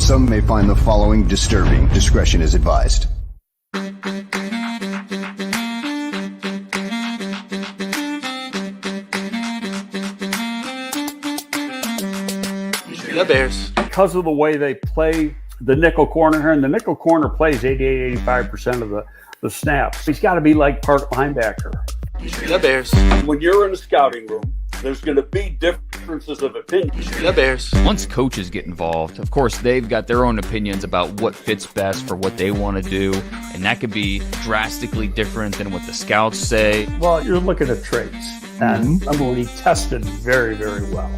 Some may find the following disturbing. Discretion is advised. The Bears. Because of the way they play the nickel corner here, and the nickel corner plays 88-85% of the snaps. He's got to be like part linebacker. The Bears. When you're in a scouting room, there's going to be differences of opinion. The Bears. Once coaches get involved, of course, they've got their own opinions about what fits best for what they want to do, and that could be drastically different than what the scouts say. Well, you're looking at traits. And remember when he tested very, very well.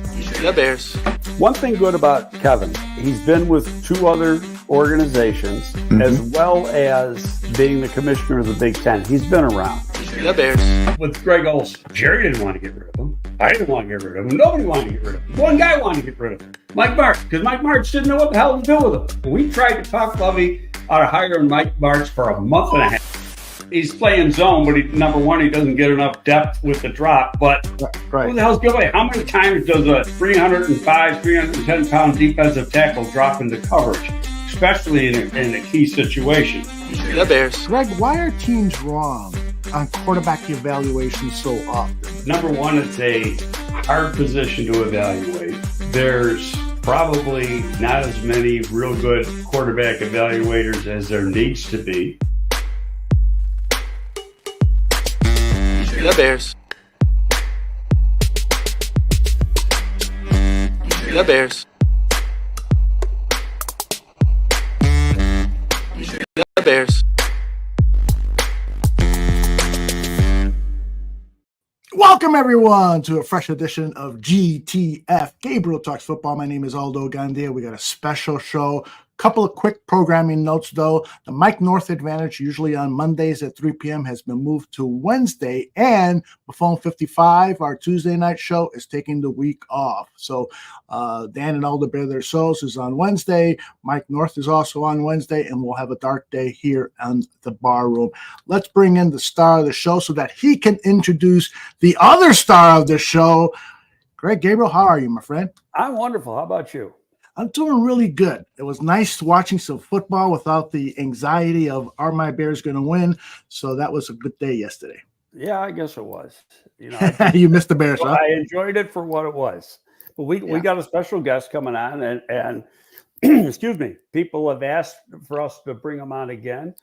The Bears. One thing good about Kevin, he's been with 2 other organizations, as well as being the commissioner of the Big Ten. He's been around. The Bears. With Greg Olson, Jerry didn't want to get rid of him. I didn't want to get rid of him. Nobody wanted to get rid of him. One guy wanted to get rid of him, Mike Martz, because Mike Martz didn't know what the hell to do with him. We tried to talk Lovey out of hiring Mike Martz for a month and a half. He's playing zone, but number one, he doesn't get enough depth with the drop. But who the hell's good? How many times does a 305, 310-pound defensive tackle drop into coverage, especially in a key situation? The Bears. Greg, why are teams wrong on quarterback evaluation so often? Number one, it's a hard position to evaluate. There's probably not as many real good quarterback evaluators as there needs to be. The Bears. The Bears. The Bears. Welcome, everyone, to a fresh edition of GTF. Gabriel Talks Football. My name is Aldo Gandia. We got a special show. Couple of quick programming notes, though. The Mike North Advantage, usually on Mondays at 3 p.m., has been moved to Wednesday, and Buffon 55, our Tuesday night show, is taking the week off. So Dan and Aldo Bear Their Souls is on Wednesday. Mike North is also on Wednesday, and we'll have a dark day here on the bar room. Let's bring in the star of the show so that he can introduce the other star of the show. Greg, Gabriel, how are you, my friend? I'm wonderful. How about you? I'm doing really good. It was nice watching some football without the anxiety of, are my Bears going to win? So that was a good day yesterday. Yeah, I guess it was. You know, you missed the Bears, huh? I enjoyed it for what it was. But we got a special guest coming on, and excuse me, people have asked for us to bring him on again.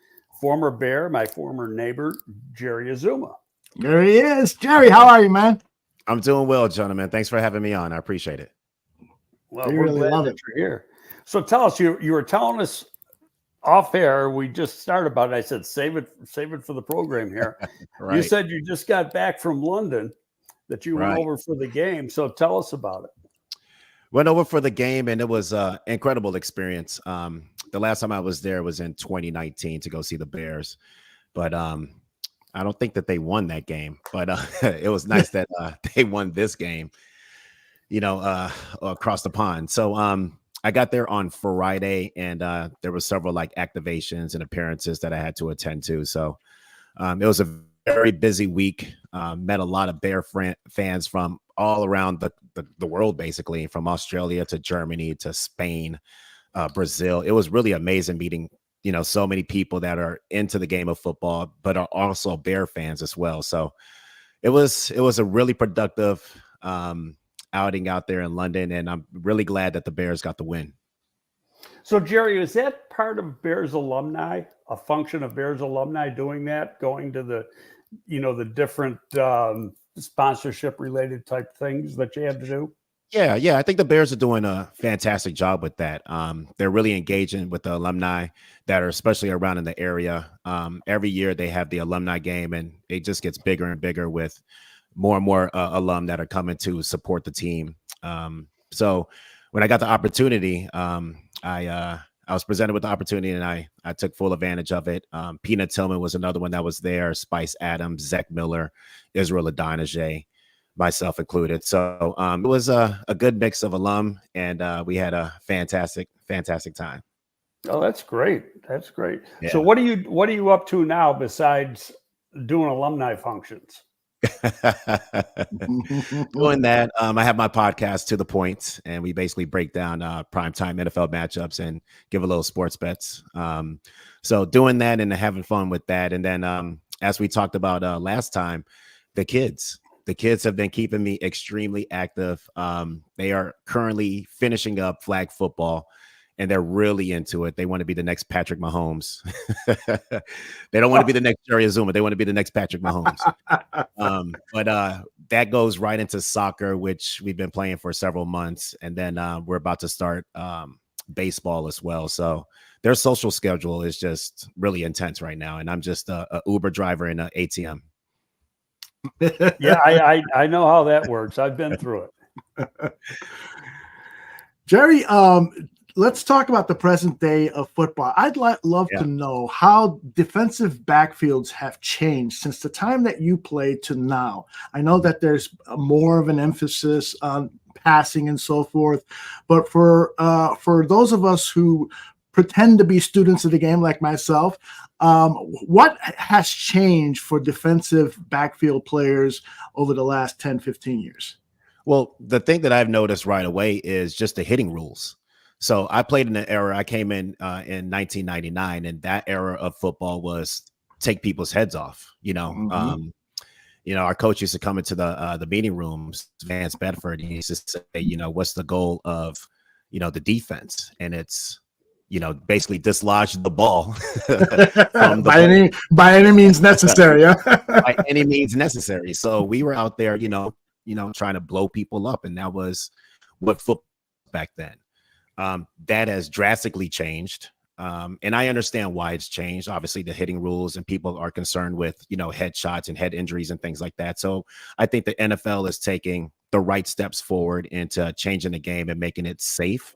Former Bear, my former neighbor, Jerry Azumah. There he is. Jerry, how are you, man? I'm doing well, gentlemen. Thanks for having me on. I appreciate it. Well, we're really glad that you're here. So tell us, you were telling us off air, we just started about it. I said, save it for the program here. Right. You said you just got back from London, that you went over for the game. So tell us about it. Went over for the game, and it was an incredible experience. The last time I was there was in 2019 to go see the Bears. But I don't think that they won that game. But it was nice that they won this game, you know, across the pond. So I got there on Friday, and there were several like activations and appearances that I had to attend to. So it was a very busy week. Met a lot of Bear fans from all around the world, basically, from Australia to Germany to Spain, Brazil. It was really amazing meeting, you know, so many people that are into the game of football, but are also Bear fans as well. So it was a really productive outing out there in London, and I'm really glad that the Bears got the win. So, Jerry, is that part of Bears alumni, a function of Bears alumni doing that, going to the, you know, the different sponsorship related type things that you have to do? Yeah. I think the Bears are doing a fantastic job with that. They're really engaging with the alumni that are especially around in the area. Every year they have the alumni game, and it just gets bigger and bigger with more and more alum that are coming to support the team. So when I got the opportunity, I was presented with the opportunity, and I took full advantage of it. Peanut Tillman was another one that was there. Spice Adams, Zach Miller, Israel Adonijah, myself included. So it was a good mix of alum, and we had a fantastic time. Oh, that's great. That's great. Yeah. So what are you up to now besides doing alumni functions? Doing that, I have my podcast To the Point, and we basically break down primetime NFL matchups and give a little sports bets. So doing that and having fun with that. And then as we talked about last time, the kids have been keeping me extremely active. They are currently finishing up flag football, and they're really into it. They want to be the next Patrick Mahomes. They don't want to be the next Jerry Azumah. They want to be the next Patrick Mahomes. But that goes right into soccer, which we've been playing for several months. And then we're about to start baseball as well. So their social schedule is just really intense right now. And I'm just a Uber driver in an ATM. Yeah, I know how that works. I've been through it. Jerry, let's talk about the present day of football. I'd love to know how defensive backfields have changed since the time that you played to now. I know that there's more of an emphasis on passing and so forth, but for those of us who pretend to be students of the game like myself, what has changed for defensive backfield players over the last 10, 15 years? Well, the thing that I've noticed right away is just the hitting rules. So I played in an era, I came in 1999, and that era of football was take people's heads off. Our coach used to come into the meeting rooms, Vance Bedford, and he used to say, what's the goal of, the defense? And it's, basically dislodge the ball from the by any means necessary. Yeah. By any means necessary. So we were out there, trying to blow people up. And that was what football back then. That has drastically changed. And I understand why it's changed. Obviously, the hitting rules, and people are concerned with, headshots and head injuries and things like that. So I think the NFL is taking the right steps forward into changing the game and making it safe.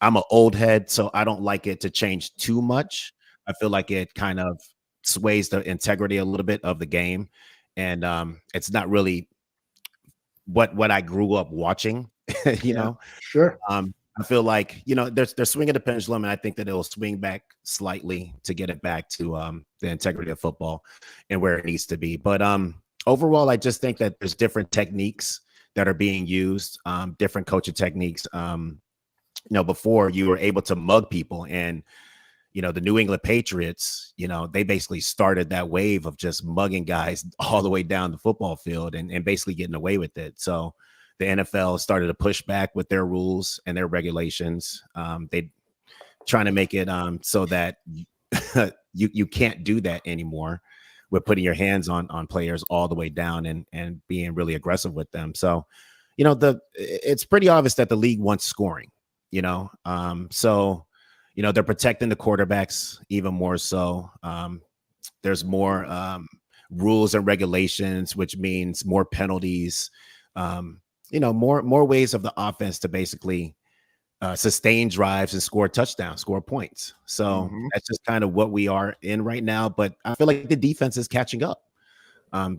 I'm an old head, so I don't like it to change too much. I feel like it kind of sways the integrity a little bit of the game. And it's not really what I grew up watching, Sure. I feel like, they're swinging the pendulum, and I think that it'll swing back slightly to get it back to the integrity of football and where it needs to be. But overall, I just think that there's different techniques that are being used, different coaching techniques. Before you were able to mug people, and, the New England Patriots, they basically started that wave of just mugging guys all the way down the football field and basically getting away with it. So the NFL started to push back with their rules and their regulations. They trying to make it so that you can't do that anymore with putting your hands on players all the way down and being really aggressive with them. So, it's pretty obvious that the league wants scoring, so, they're protecting the quarterbacks even more so. There's more rules and regulations, which means more penalties, more ways of the offense to basically sustain drives and score touchdowns, score points. So that's just kind of what we are in right now. But I feel like the defense is catching up.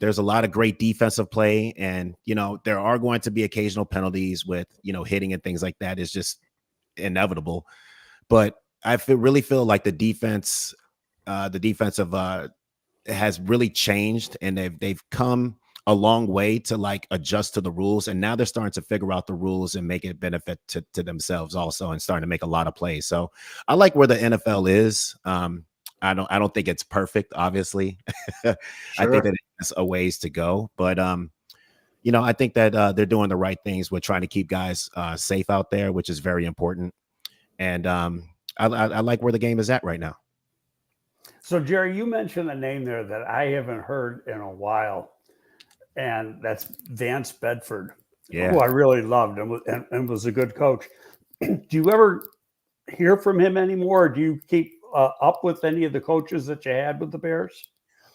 There's a lot of great defensive play, and, there are going to be occasional penalties with, hitting and things like that is just inevitable. But I really feel like the defensive has really changed, and they've come a long way to like adjust to the rules, and now they're starting to figure out the rules and make it benefit to themselves also, and starting to make a lot of plays. So I like where the NFL is. I don't think it's perfect, obviously. Sure. I think that it's a ways to go, but I think that they're doing the right things with trying to keep guys safe out there, which is very important. And I like where the game is at right now. So, Jerry, you mentioned a name there that I haven't heard in a while, and that's Vance Bedford, who I really loved and was a good coach. Do you ever hear from him anymore? Or do you keep up with any of the coaches that you had with the Bears?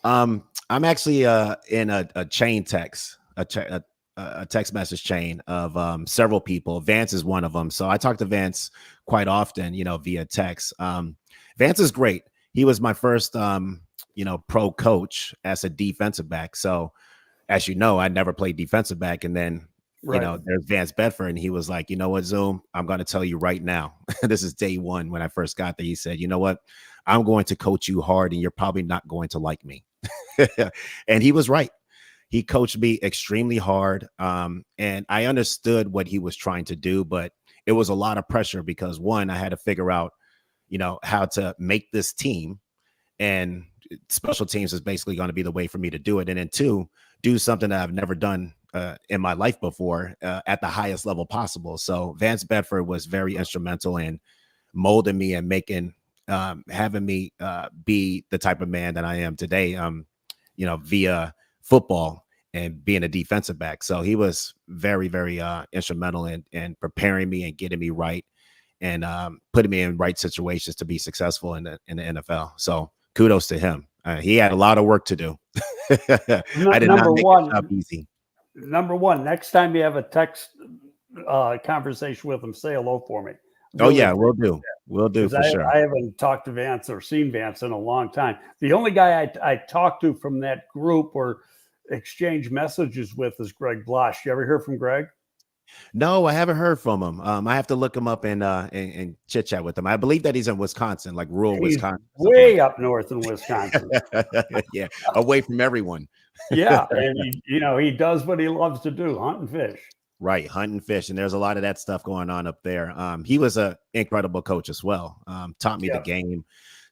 I'm actually in a chain text, a text message chain of several people. Vance is one of them. So I talk to Vance quite often, via text. Vance is great. He was my first, pro coach as a defensive back. So as you know, I never played defensive back. And then, there's Vance Bedford, and he was like, you know what, Zoom, I'm going to tell you right now. This is day one when I first got there. He said, you know what, I'm going to coach you hard, and you're probably not going to like me. And he was right. He coached me extremely hard. And I understood what he was trying to do, but it was a lot of pressure because one, I had to figure out, how to make this team, and special teams is basically going to be the way for me to do it. And then two, do something that I've never done in my life before at the highest level possible. So Vance Bedford was very instrumental in molding me and making, having me be the type of man that I am today, via football and being a defensive back. So he was very, very instrumental in preparing me and getting me right, and putting me in right situations to be successful in the NFL. So kudos to him. He had a lot of work to do. I did not make his job easy. Number one, next time you have a text conversation with him, say hello for me. Oh yeah, we'll do. We'll do for sure. I haven't talked to Vance or seen Vance in a long time. The only guy I talked to from that group or exchange messages with is Greg Blosh. You ever hear from Greg? No, I haven't heard from him. I have to look him up and chit chat with him. I believe that he's in Wisconsin, like rural Wisconsin. Way up north in Wisconsin. Yeah, away from everyone. Yeah, and he does what he loves to do, hunt and fish. Right, hunt and fish, and there's a lot of that stuff going on up there. He was an incredible coach as well. Taught me the game,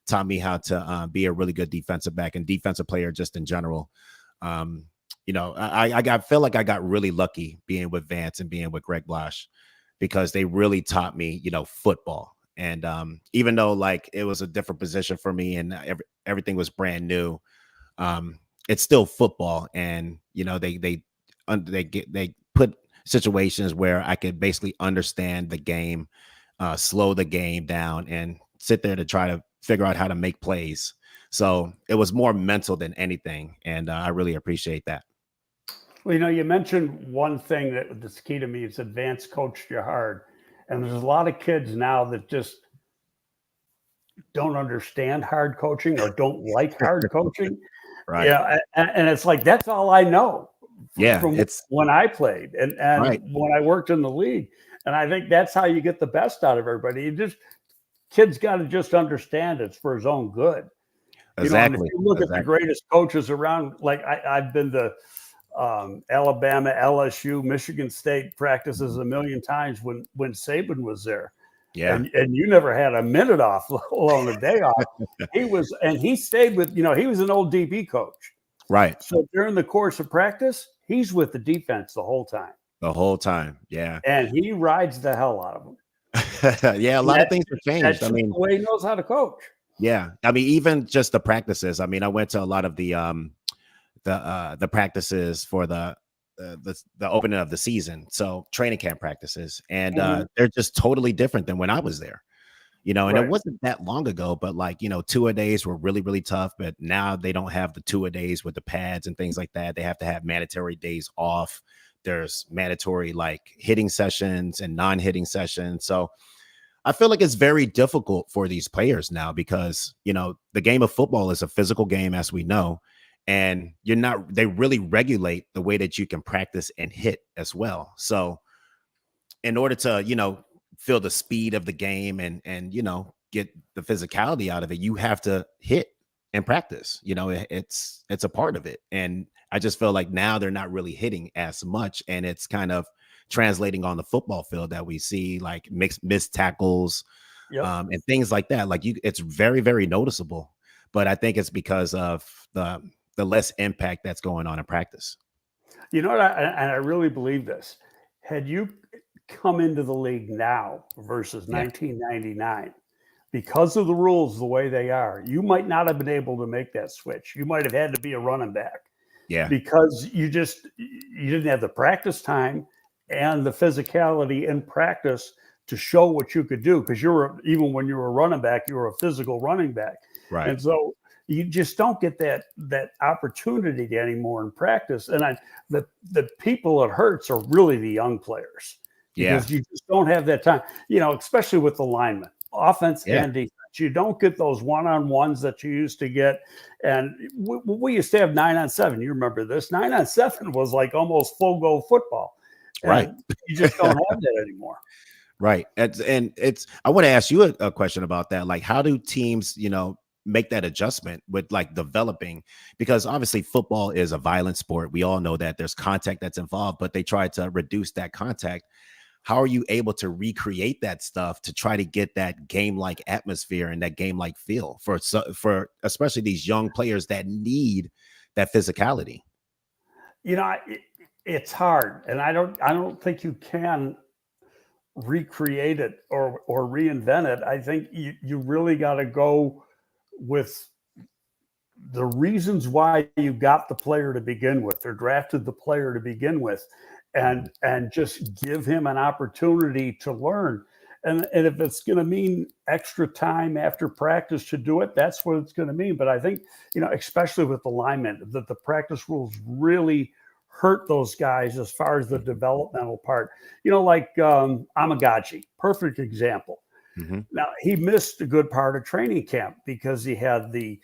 taught me how to be a really good defensive back and defensive player just in general. I feel like I got really lucky being with Vance and being with Greg Blosh, because they really taught me, football. And even though like it was a different position for me and everything was brand new, it's still football. And they put situations where I could basically understand the game, slow the game down, and sit there to try to figure out how to make plays. So it was more mental than anything, and I really appreciate that. Well, you mentioned one thing that's key to me. It's advanced coached you hard. And there's a lot of kids now that just don't understand hard coaching or don't like hard coaching. Right. Yeah. And it's like, that's all I know. Yeah. From when I played and right. when I worked in the league. And I think that's how you get the best out of everybody. Kids got to just understand it's for his own good. Exactly. If you look at the greatest coaches around, like I've been to Alabama, LSU, Michigan State practices a million times when Saban was there. Yeah. And you never had a minute off, let alone a day off. He stayed with, he was an old DB coach. Right. So during the course of practice, he's with the defense the whole time. The whole time. Yeah. And he rides the hell out of them. Yeah. A lot of things have changed. That's the way he knows how to coach. Yeah. I mean, even just the practices. I mean, I went to a lot of the practices for the opening of the season. So training camp practices, and they're just totally different than when I was there, and right. It wasn't that long ago, but like, 2-a-days were really, really tough, but now they don't have the 2-a-days with the pads and things like that. They have to have mandatory days off. There's mandatory like hitting sessions and non-hitting sessions. So I feel like it's very difficult for these players now because, the game of football is a physical game, as we know. And they really regulate the way that you can practice and hit as well. So in order to, feel the speed of the game and get the physicality out of it, you have to hit and practice. It's a part of it. And I just feel like now they're not really hitting as much, and it's kind of translating on the football field that we see like missed tackles, and things like that. Like it's very, very noticeable. But I think it's because of the less impact that's going on in practice. You know what? I really believe this. Had you come into the league now versus 1999, because of the rules the way they are, you might not have been able to make that switch. You might have had to be a running back. Yeah. Because you didn't have the practice time and the physicality in practice to show what you could do. Because even when you were a running back, you were a physical running back. Right. And so you just don't get that opportunity anymore in practice. And the people it hurts are really the young players. Because you just don't have that time, especially with the linemen, offense and defense. You don't get those one-on-ones that you used to get. And we used to have 9-on-7. You remember this? 9-on-7 was like almost full-go football. And right. You just don't have that anymore. Right. I want to ask you a question about that. Like, how do teams, make that adjustment with like developing, because obviously football is a violent sport. We all know that there's contact that's involved, but they try to reduce that contact. How are you able to recreate that stuff to try to get that game-like atmosphere and that game-like feel for especially these young players that need that physicality? It's hard, and I don't think you can recreate it or reinvent it. I think you really got to go with the reasons why you got the player to begin with, or drafted the player to begin with, and just give him an opportunity to learn. And if it's going to mean extra time after practice to do it, that's what it's going to mean. But I think, especially with the linemen, that the practice rules really hurt those guys as far as the developmental part. Like Amagachi, perfect example. Mm-hmm. Now, he missed a good part of training camp because he had he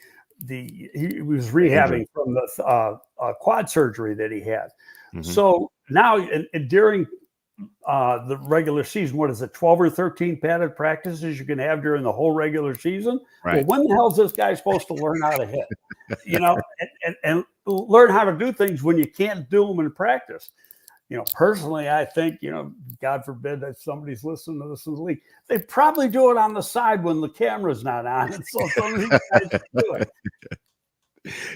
was rehabbing from the quad surgery that he had. Mm-hmm. So now, and during the regular season, what is it, 12 or 13 padded practices you can have during the whole regular season? Right. Well, when the hell is this guy supposed to learn how to hit? And learn how to do things when you can't do them in practice. Personally, I think, God forbid that somebody's listening to this in the league, they probably do it on the side when the camera's not on. And so some of these guys do it.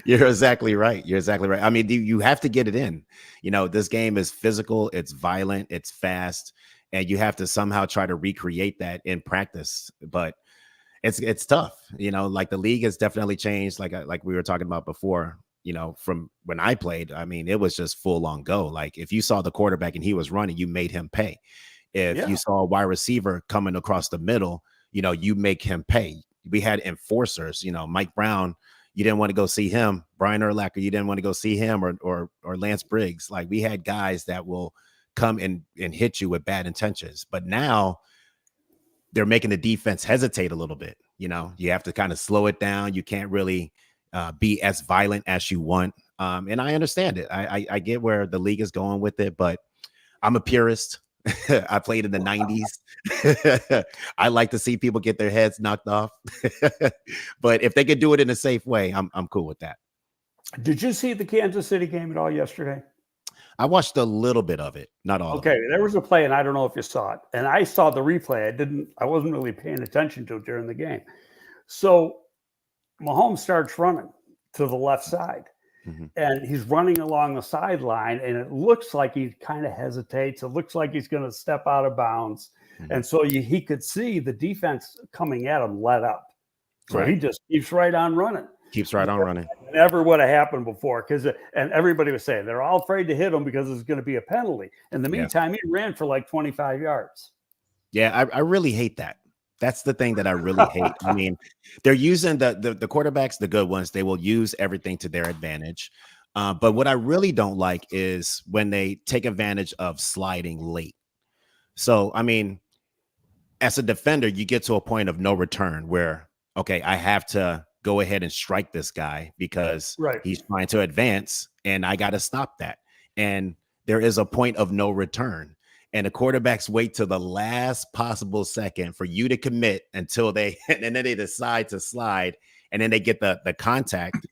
You're exactly right. I mean, you have to get it in. This game is physical, it's violent, it's fast, and you have to somehow try to recreate that in practice. But it's tough. Like the league has definitely changed. Like we were talking about before. From when I played, I mean, it was just full on go. Like if you saw the quarterback and he was running, you made him pay. If you saw a wide receiver coming across the middle, you make him pay. We had enforcers. Mike Brown. You didn't want to go see him. Brian Urlacher, you didn't want to go see him, or Lance Briggs. Like we had guys that will come and hit you with bad intentions. But now they're making the defense hesitate a little bit. You have to kind of slow it down. You can't really be as violent as you want. And I understand it. I get where the league is going with it, but I'm a purist. I played in the 90s. I like to see people get their heads knocked off. But if they could do it in a safe way, I'm cool with that. Did you see the Kansas City game at all yesterday? I watched a little bit of it, not all. Okay, there was a play, and I don't know if you saw it. And I saw the replay. I wasn't really paying attention to it during the game. So Mahomes starts running to the left side. Mm-hmm. And he's running along the sideline, and it looks like he kind of hesitates. It looks like he's going to step out of bounds. Mm-hmm. And so he could see the defense coming at him let up. So he just keeps right on running. Never would have happened before, and everybody was saying they're all afraid to hit him because it's going to be a penalty. In the meantime, he ran for like 25 yards. Yeah, I really hate that. That's the thing that I really hate. I mean, they're using the quarterbacks, the good ones, they will use everything to their advantage. But what I really don't like is when they take advantage of sliding late. So, I mean, as a defender, you get to a point of no return where, okay, I have to go ahead and strike this guy because he's trying to advance, and I got to stop that. And there is a point of no return. And the quarterbacks wait till the last possible second for you to commit and then they decide to slide, and then they get the contact,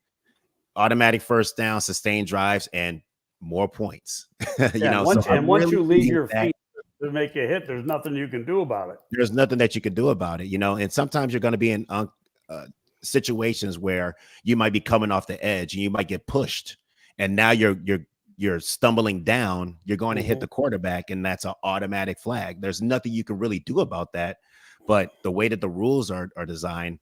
automatic first down, sustained drives, and more points. Once you leave your feet to make a hit, there's nothing you can do about it. There's nothing that you can do about it, and sometimes you're going to be in situations where you might be coming off the edge and you might get pushed, and now you're stumbling down, you're going to hit the quarterback, and that's an automatic flag. There's nothing you can really do about that. But the way that the rules are designed,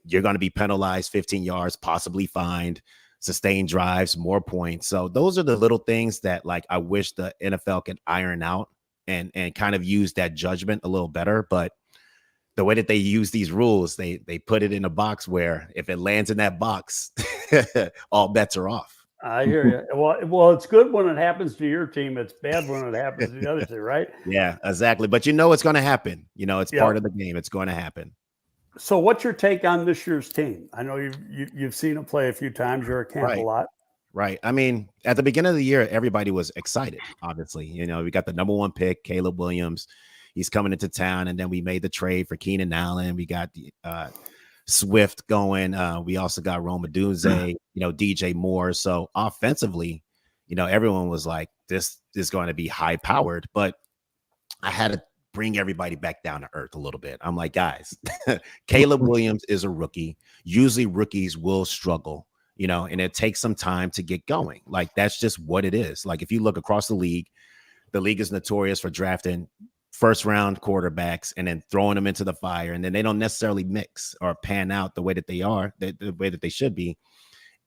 you're going to be penalized 15 yards, possibly fined, sustained drives, more points. So those are the little things that, like, I wish the NFL could iron out and kind of use that judgment a little better. But the way that they use these rules, they put it in a box where if it lands in that box, all bets are off. I hear you. Well, it's good when it happens to your team. It's bad when it happens to the other two, right? Yeah, exactly. But it's going to happen. It's part of the game. It's going to happen. So what's your take on this year's team? I know you've seen them play a few times. You're at camp a lot. Right. I mean, at the beginning of the year, everybody was excited, obviously. We got the number 1 pick, Caleb Williams. He's coming into town. And then we made the trade for Keenan Allen. We got the Swift going. We also got Roma Dunze, DJ Moore. So offensively, everyone was like, this is going to be high powered, but I had to bring everybody back down to earth a little bit. I'm like, guys, Caleb Williams is a rookie. Usually rookies will struggle, and it takes some time to get going. Like, that's just what it is. Like, if you look across the league is notorious for drafting first round quarterbacks and then throwing them into the fire. And then they don't necessarily mix or pan out the way that they are, the way that they should be.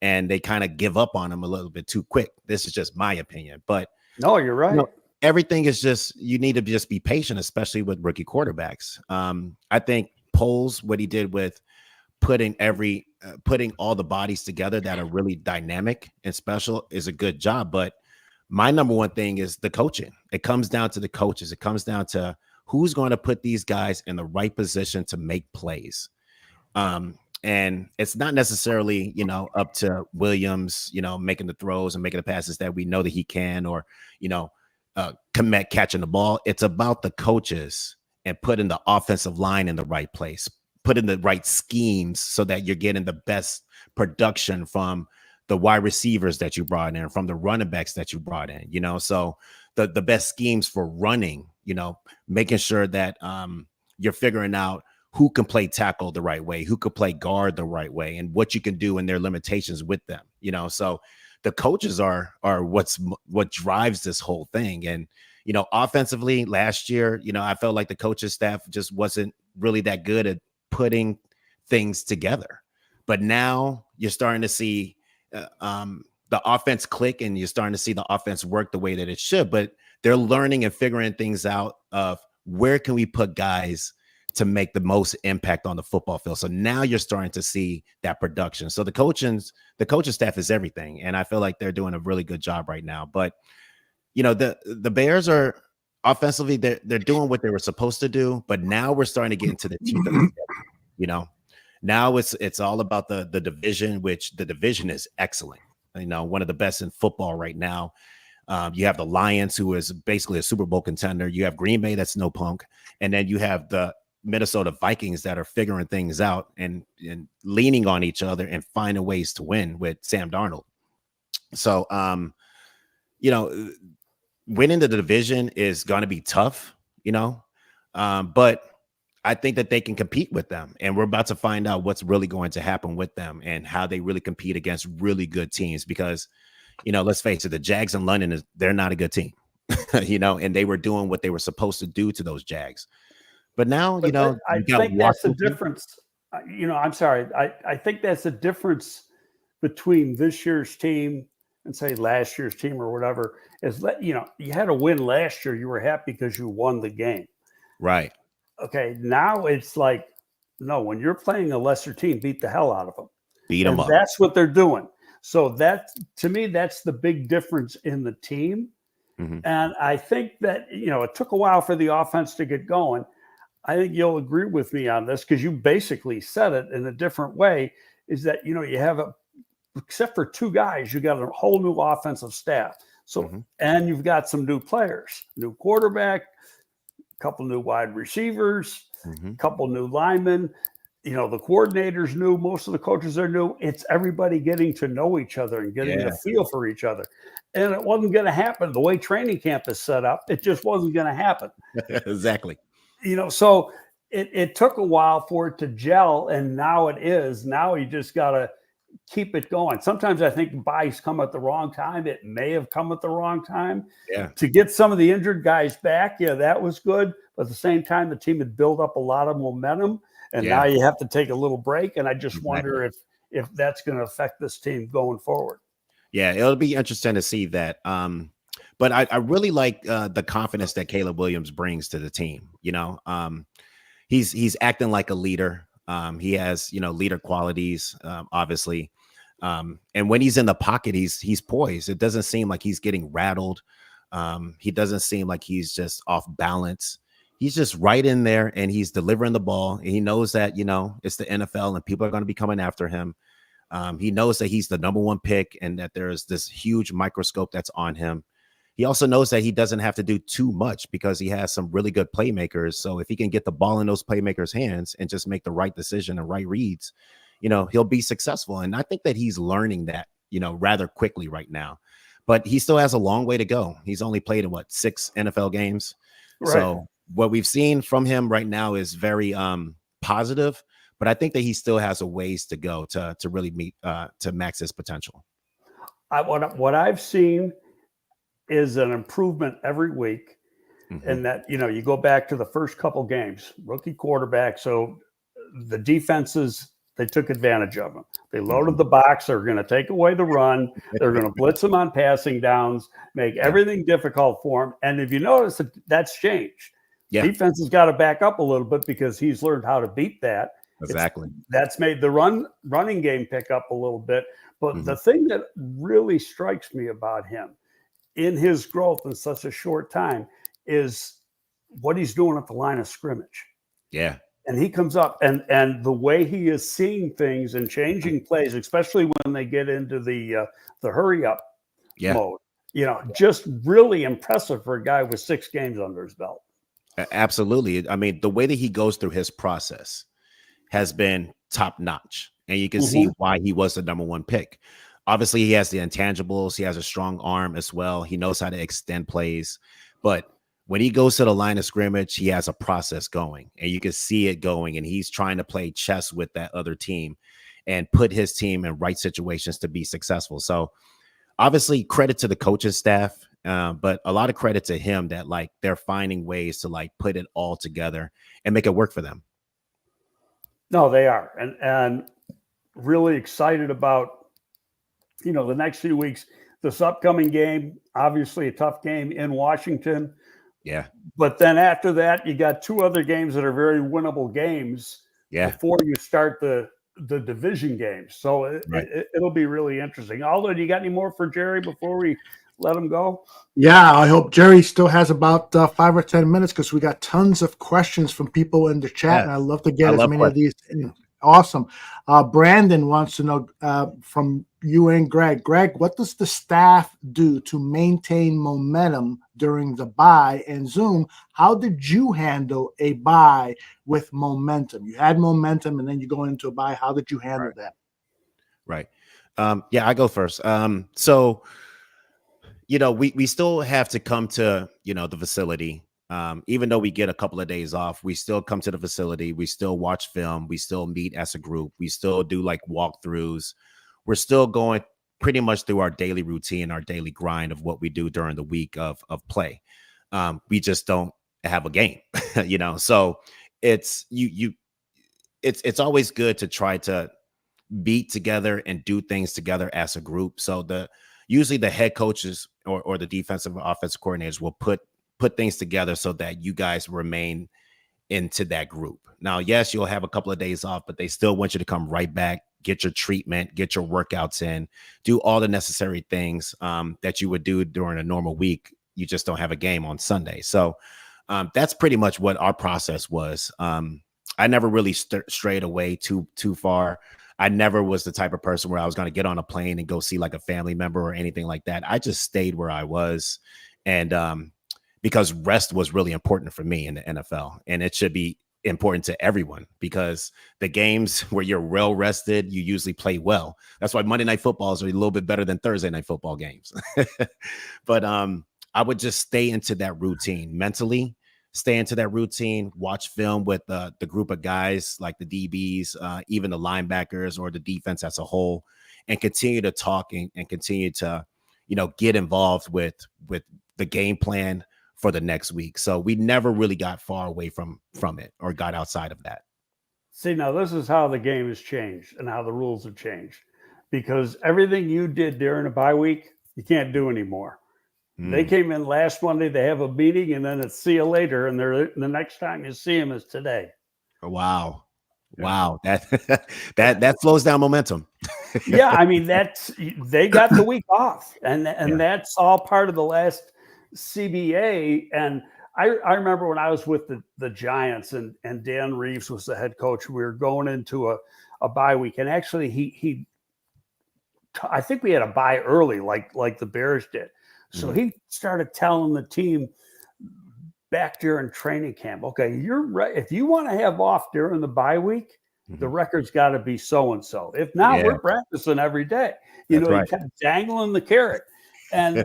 And they kind of give up on them a little bit too quick. This is just my opinion, but no, you're right. Everything is just, you need to just be patient, especially with rookie quarterbacks. I think Poles, what he did with putting all the bodies together that are really dynamic and special is a good job. But my number one thing is the coaching. It comes down to the coaches. It comes down to who's going to put these guys in the right position to make plays. And it's not necessarily, up to Williams, making the throws and making the passes that we know that he can, or, catching the ball. It's about the coaches and putting the offensive line in the right place, putting the right schemes so that you're getting the best production from the wide receivers that you brought in, from the running backs that you brought in, so the best schemes for running, making sure that you're figuring out who can play tackle the right way, who could play guard the right way, and what you can do and their limitations with them, so the coaches are what drives this whole thing. And, offensively last year, I felt like the coaching staff just wasn't really that good at putting things together, but now you're starting to see the offense click, and you're starting to see the offense work the way that it should, but they're learning and figuring things out of where can we put guys to make the most impact on the football field. So now you're starting to see that production. So the coaching staff is everything. And I feel like they're doing a really good job right now. But, the Bears are offensively, they're doing what they were supposed to do, but now we're starting to get into the teeth of it, Now it's all about the division, which the division is excellent. One of the best in football right now. You have the Lions, who is basically a Super Bowl contender. You have Green Bay, that's no punk. And then you have the Minnesota Vikings that are figuring things out and leaning on each other and finding ways to win with Sam Darnold. So, winning the division is going to be tough, but I think that they can compete with them, and we're about to find out what's really going to happen with them and how they really compete against really good teams. Because, let's face it, the Jags in London they're not a good team, and they were doing what they were supposed to do to those Jags. But now, I think that's the difference. I'm sorry. I think that's the difference between this year's team and say last year's team or whatever. Is that, you had a win last year. You were happy because you won the game. Right. Okay, now it's like, no, when you're playing a lesser team, beat the hell out of them. Beat them up. That's what they're doing. So that, to me, that's the big difference in the team. Mm-hmm. And I think that, it took a while for the offense to get going. I think you'll agree with me on this because you basically said it in a different way, is that, you have except for two guys, you got a whole new offensive staff. So, mm-hmm. And you've got some new players, new quarterback, couple new wide receivers, mm-hmm. couple new linemen, the coordinators new, most of the coaches are new. It's everybody getting to know each other and getting a feel for each other. And it wasn't going to happen the way training camp is set up. It just wasn't going to happen. Exactly. So it took a while for it to gel, and now it is. Now you just got to keep it going. Sometimes I think buys come at the wrong time. It may have come at the wrong time. Yeah. To get some of the injured guys back, that was good. But at the same time, the team had built up a lot of momentum, and now you have to take a little break. And I just wonder if that's going to affect this team going forward. Yeah, it'll be interesting to see that. But I really like the confidence that Caleb Williams brings to the team. He's acting like a leader. He has, leader qualities, obviously. And when he's in the pocket, he's poised. It doesn't seem like he's getting rattled. He doesn't seem like he's just off balance. He's just right in there, and he's delivering the ball. And he knows that, it's the NFL and people are going to be coming after him. He knows that he's the number one pick and that there's this huge microscope that's on him. he also knows that he doesn't have to do too much because he has some really good playmakers. So if he can get the ball in those playmakers' hands and just make the right decision and right reads, he'll be successful. And I think that he's learning that, rather quickly right now. But he still has a long way to go. He's only played in 6 NFL games. Right. So what we've seen from him right now is very positive, but I think that he still has a ways to go to really meet to max his potential. What I've seen is an improvement every week. Mm-hmm. And that, you go back to the first couple games, rookie quarterback. So the defenses, they took advantage of him. They loaded the box. They're going to take away the run. They're going to blitz him on passing downs, make everything difficult for him. And if you notice, that's changed. Yeah. Defense has got to back up a little bit because he's learned how to beat that. Exactly. That's made the running game pick up a little bit. But the thing that really strikes me about him in his growth in such a short time is what he's doing at the line of scrimmage. Yeah. And he comes up and the way he is seeing things and changing plays, especially when they get into the hurry up mode, just really impressive for a guy with 6 games under his belt. Absolutely. I mean, the way that he goes through his process has been top notch, and you can see why he was the number 1 pick. Obviously, he has the intangibles. He has a strong arm as well. He knows how to extend plays. But when he goes to the line of scrimmage, he has a process going, and you can see it going. And he's trying to play chess with that other team and put his team in right situations to be successful. So obviously, credit to the coaching staff, but a lot of credit to him that they're finding ways to put it all together and make it work for them. No, they are. And really excited about, the next few weeks, this upcoming game, obviously a tough game in Washington. Yeah. But then after that, you got 2 other games that are very winnable games before you start the division games. So it'll be really interesting. Aldo, do you got any more for Jerry before we let him go? Yeah, I hope Jerry still has about 5 or 10 minutes because we got tons of questions from people in the chat, and I love to get as many of these in. Awesome. Brandon wants to know from you and Greg. Greg, what does the staff do to maintain momentum during the bye? And Zoom, how did you handle a bye with momentum? You had momentum, and then you go into a bye. How did you handle that? Right. I go first. So, we still have to come to, the facility. Even though we get a couple of days off, we still come to the facility. We still watch film. We still meet as a group. We still do walkthroughs. We're still going pretty much through our daily routine, our daily grind of what we do during the week of play. We just don't have a game, so it's it's always good to try to be together and do things together as a group. So usually the head coaches or the defensive offensive coordinators will put things together so that you guys remain into that group. Now, yes, you'll have a couple of days off, but they still want you to come right back, get your treatment, get your workouts in, do all the necessary things that you would do during a normal week. You just don't have a game on Sunday. So that's pretty much what our process was. I never really strayed away too far. I never was the type of person where I was going to get on a plane and go see a family member or anything like that. I just stayed where I was. And because rest was really important for me in the NFL, and it should be important to everyone because the games where you're well rested, you usually play well. That's why Monday Night Footballs are a little bit better than Thursday Night Football games. But I would just stay into that routine mentally, watch film with the group of guys like the DBs, even the linebackers or the defense as a whole, and continue to talk and continue to, get involved with the game plan for the next week. So we never really got far away from it or got outside of that. See, now this is how the game has changed and how the rules have changed, because everything you did during a bye week, you can't do anymore. They came in last Monday, they have a meeting, and then it's see you later. And the next time you see them is today. Wow. That slows down momentum. Yeah. I mean, they got the week off and that's all part of the last CBA. And I remember when I was with the Giants and Dan Reeves was the head coach, we were going into a bye week, and actually I think we had a bye early, like the Bears did. So he started telling the team back during training camp, okay, you're right. If you want to have off during the bye week, the record's got to be so-and-so. If not, we're practicing every day. You know, he kept dangling the carrot. And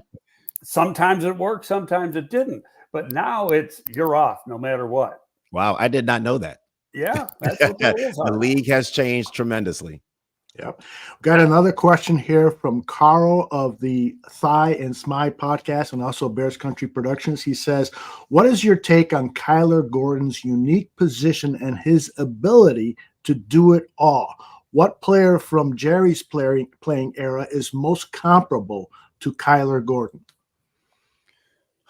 sometimes it worked, sometimes it didn't. But now it's you're off no matter what. Wow, I did not know that. Yeah, that's what the rules are. The league has changed tremendously. Yep. Got another question here from Carl of the Thigh and Smy podcast and also Bears Country Productions. He says, what is your take on Kyler Gordon's unique position and his ability to do it all? What player from Jerry's playing era is most comparable to Kyler Gordon?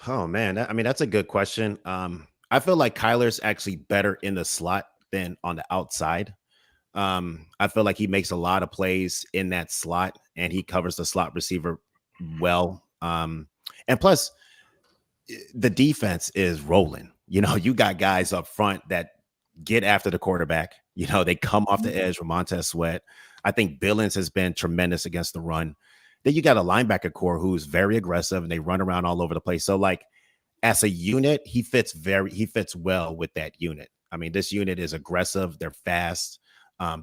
Oh, man. I mean, that's a good question. I feel like Kyler's actually better in the slot than on the outside. I feel like he makes a lot of plays in that slot and he covers the slot receiver well. And plus, the defense is rolling. You know, you got guys up front that get after the quarterback. You know, they come off the edge with Montez Sweat. I think Billings has been tremendous against the run. Then you got a linebacker core who's very aggressive and they run around all over the place. So, like, as a unit, he fits well with that unit. I mean, this unit is aggressive. They're fast.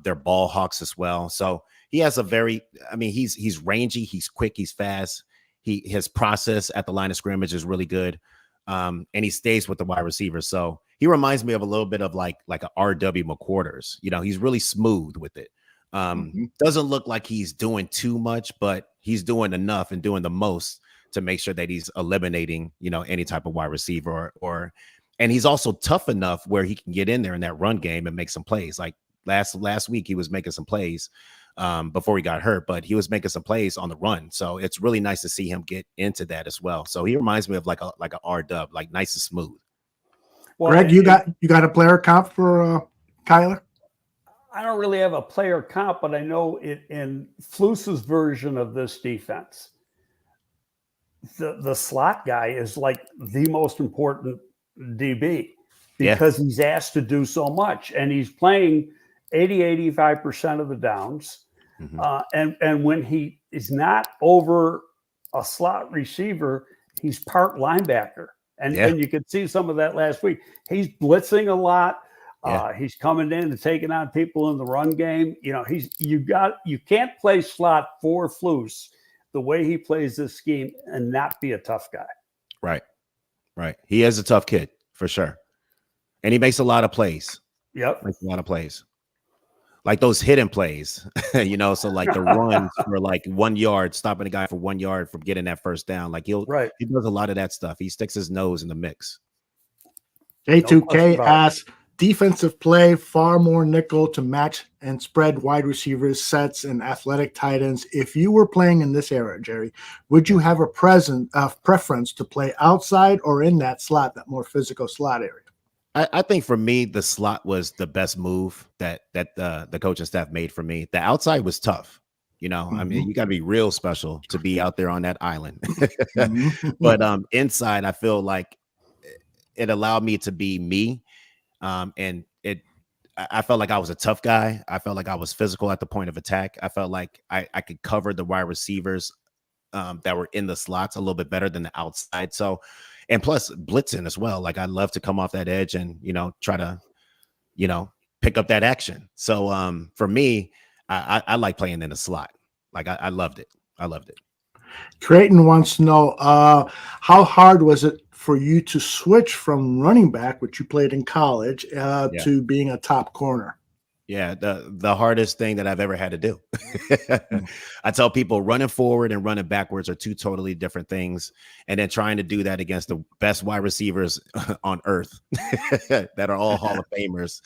They're ball hawks as well. So he has he's rangy. He's quick. He's fast. His process at the line of scrimmage is really good. And he stays with the wide receiver. So he reminds me of a little bit of like a RW McQuarters. You know, he's really smooth with it. Doesn't look like he's doing too much, but he's doing enough and doing the most to make sure that he's eliminating, you know, any type of wide receiver and he's also tough enough where he can get in there in that run game and make some plays. Like last week, he was making some plays before he got hurt, but he was making some plays on the run. So it's really nice to see him get into that as well. So he reminds me of like a R-dub, like nice and smooth. Well, Greg, you got a player comp for Kyler? I don't really have a player comp, but I know it in Flus's version of this defense. The slot guy is like the most important DB because he's asked to do so much and he's playing 85% of the downs. And when he is not over a slot receiver, he's part linebacker. And you could see some of that last week. He's blitzing a lot. He's coming in and taking on people in the run game. You know, you can't play slot for Flus the way he plays this scheme and not be a tough guy. Right. He is a tough kid for sure. And he makes a lot of plays. Yep. Makes a lot of plays. Like those hidden plays, you know, so like the runs for like 1 yard, stopping a guy for 1 yard from getting that first down. Like he does a lot of that stuff. He sticks his nose in the mix. J2K asks, defensive play, far more nickel to match and spread wide receivers, sets, and athletic tight ends. If you were playing in this era, Jerry, would you have a preference to play outside or in that slot, that more physical slot area? I think for me, the slot was the best move that the coaching staff made for me. The outside was tough. You know, I mean, you got to be real special to be out there on that island. But inside, I feel like it allowed me to be me. And I felt like I was a tough guy. I felt like I was physical at the point of attack. I felt like I could cover the wide receivers that were in the slots a little bit better than the outside. So, and plus blitzing as well. Like I love to come off that edge and, you know, try to, you know, pick up that action. So for me, I like playing in the slot. Like I loved it. I loved it. Creighton wants to know how hard was it for you to switch from running back, which you played in college, to being a top corner? Yeah, the hardest thing that I've ever had to do. I tell people running forward and running backwards are two totally different things. And then trying to do that against the best wide receivers on earth that are all Hall of Famers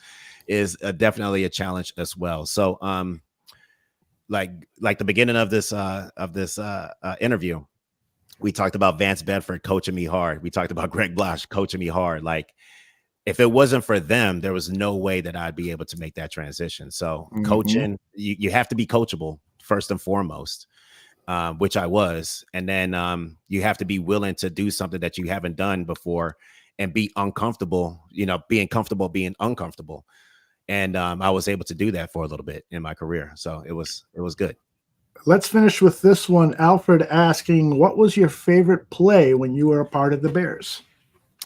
is definitely a challenge as well. So like the beginning of this interview, we talked about Vance Bedford coaching me hard. We talked about Greg Blash coaching me hard. Like, if it wasn't for them, there was no way that I'd be able to make that transition. So coaching, you have to be coachable first and foremost, which I was. And then you have to be willing to do something that you haven't done before and be uncomfortable, you know, being comfortable, being uncomfortable. And I was able to do that for a little bit in my career. So it was good. Let's finish with this one. Alfred asking, what was your favorite play when you were a part of the Bears?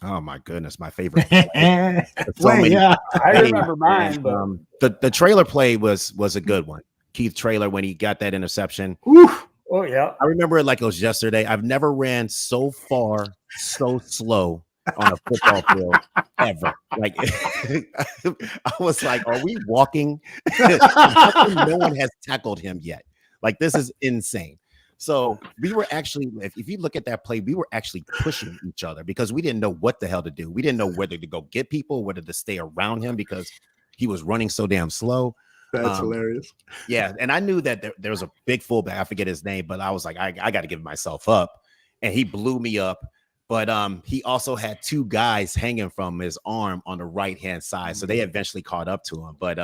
Oh my goodness, my favorite play. So Play, many yeah. I plays, remember man. mine, but The trailer play was a good one. Keith Trailer when he got that interception. Oof. oh yeah, I remember it like it was yesterday. I've never ran so far, so slow on a football field ever. Like I was like, are we walking? How come no one has tackled him yet? Like this is insane. So we were actually, if you look at that play, we were actually pushing each other because we didn't know what the hell to do. We didn't know whether to go get people, whether to stay around him because he was running so damn slow. That's hilarious. Yeah, and I knew that there was a big fullback. I forget his name, but I was like, I got to give myself up, and he blew me up. But he also had two guys hanging from his arm on the right hand side, so they eventually caught up to him. But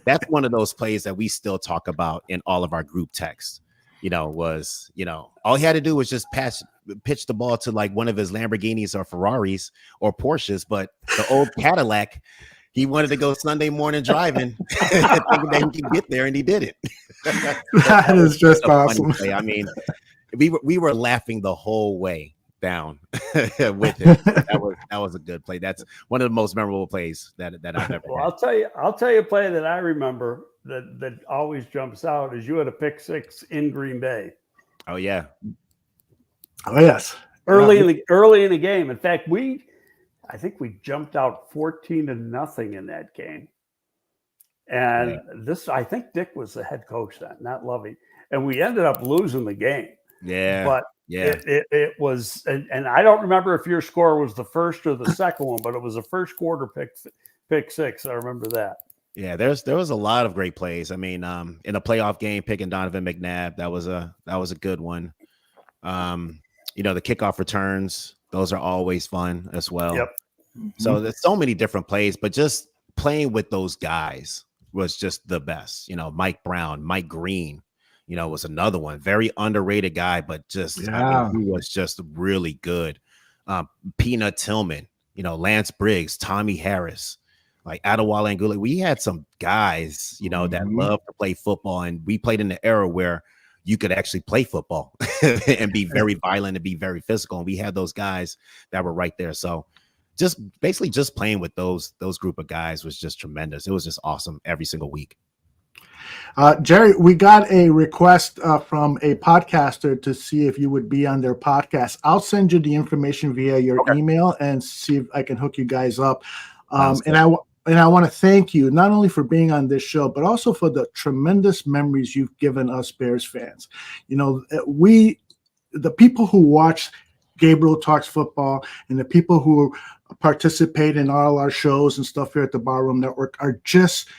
that's one of those plays that we still talk about in all of our group texts. All he had to do was just pitch the ball to like one of his Lamborghinis or Ferraris or Porsches, but the old Cadillac. He wanted to go Sunday morning driving, thinking that he could get there, and he did it. That is just awesome. I mean, we were laughing the whole way down with him. That was a good play. That's one of the most memorable plays that I've ever. well, I'll tell you a play that I remember that always jumps out is you had a pick six in Green Bay. Oh yeah. Oh yes. Early in the game. In fact, I think we jumped out 14-0 in that game. And I think Dick was the head coach then, not Lovey. And we ended up losing the game. Yeah. But yeah, it was, and I don't remember if your score was the first or the second one, but it was the first quarter pick six. I remember that. Yeah, there was a lot of great plays. I mean, in a playoff game, picking Donovan McNabb, that was a good one. The kickoff returns, those are always fun as well. Yep. So there's so many different plays, but just playing with those guys was just the best. Mike Brown, Mike Green, was another one. Very underrated guy, but just I mean, he was just really good. Peanut Tillman, Lance Briggs, Tommy Harris, like Adewale Ngule. We had some guys, that love to play football, and we played in the era where you could actually play football and be very violent and be very physical. And we had those guys that were right there. So just basically just playing with those group of guys was just tremendous. It was just awesome every single week. Jerry, we got a request from a podcaster to see if you would be on their podcast. I'll send you the information via your email and see if I can hook you guys up. And I want to thank you not only for being on this show, but also for the tremendous memories you've given us Bears fans. The people who watch Gabriel Talks Football and the people who participate in all our shows and stuff here at the Barroom Network are just,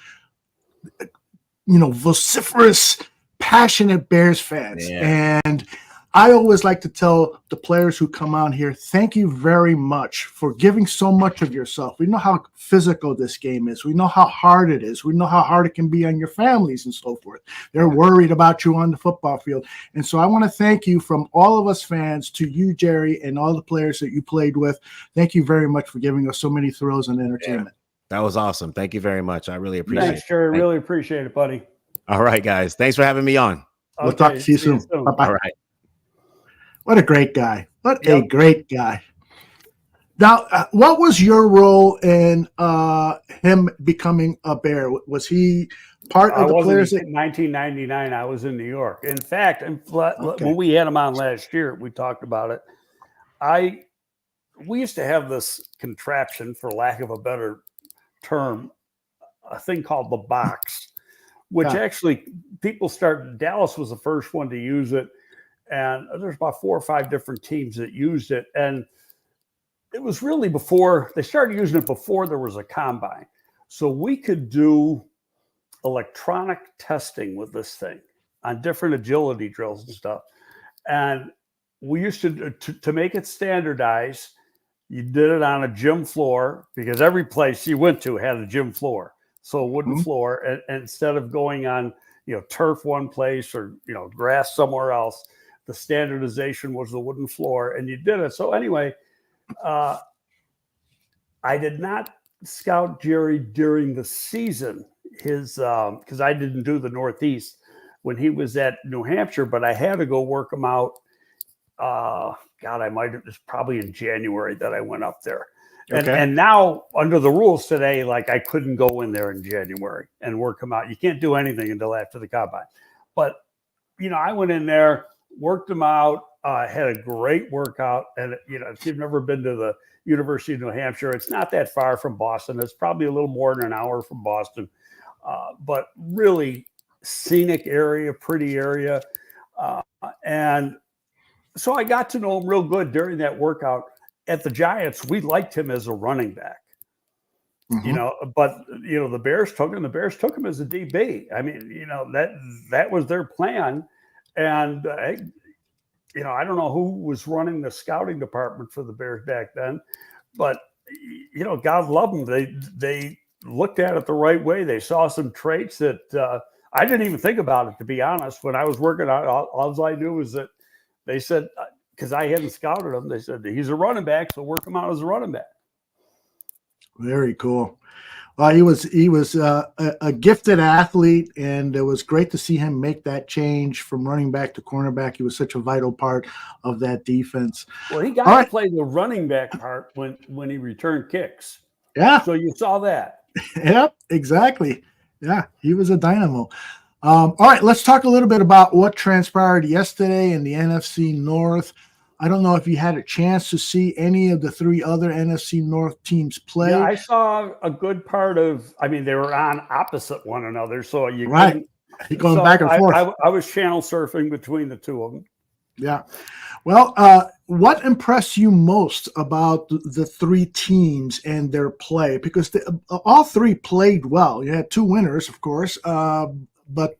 vociferous, passionate Bears fans. Yeah. And I always like to tell the players who come on here, thank you very much for giving so much of yourself. We know how physical this game is. We know how hard it is. We know how hard it can be on your families and so forth. They're worried about you on the football field. And so I want to thank you from all of us fans to you, Jerry, and all the players that you played with. Thank you very much for giving us so many thrills and entertainment. That was awesome. Thank you very much. I really appreciate it. Thanks, Jerry. Really appreciate it, buddy. All right, guys. Thanks for having me on. We'll talk to you soon. Bye-bye. All right. What a great guy. What a great guy. Now, what was your role in him becoming a Bear? Was he part of the players? In 1999, I was in New York. In fact, when we had him on last year, we talked about it. We used to have this contraption, for lack of a better term, a thing called the box, which actually people started. Dallas was the first one to use it. And there's about 4 or 5 different teams that used it. And it was really before they started using it before there was a combine. So we could do electronic testing with this thing on different agility drills and stuff. And we used to make it standardized. You did it on a gym floor because every place you went to had a gym floor. So a wooden floor. And instead of going on, turf one place or, grass somewhere else, the standardization was the wooden floor, and you did it. So anyway, I did not scout Jerry during the season, because I didn't do the Northeast, when he was at New Hampshire, but I had to go work him out. God, I might have, it's probably in January that I went up there. And now under the rules today, like I couldn't go in there in January and work him out. You can't do anything until after the combine. But, you know, I went in there, worked him out, had a great workout. And, you know, if you've never been to the University of New Hampshire, it's not that far from Boston. It's probably a little more than an hour from Boston. But really scenic area, pretty area. And so I got to know him real good during that workout. At the Giants, we liked him as a running back, you know, but, you know, the Bears took him as a DB. I mean, you know, that was their plan. And, you know, I don't know who was running the scouting department for the Bears back then, but, you know, God love them. They looked at it the right way. They saw some traits that I didn't even think about it, to be honest. When I was working out, all I knew was that they said, because I hadn't scouted him, they said he's a running back, so work him out as a running back. Very cool. Well, he was a gifted athlete, and it was great to see him make that change from running back to cornerback. He was such a vital part of that defense. Well, he got to play the running back part when he returned kicks. Yeah. So you saw that. Yep, exactly. Yeah, he was a dynamo. All right, let's talk a little bit about what transpired yesterday in the NFC North. I don't know if you had a chance to see any of the three other NFC North teams play. Yeah, I saw a good part of. I mean, they were on opposite one another, so you right going back and forth. I was channel surfing between the two of them. Yeah. Well, what impressed you most about the three teams and their play? Because all three played well. You had two winners, of course. But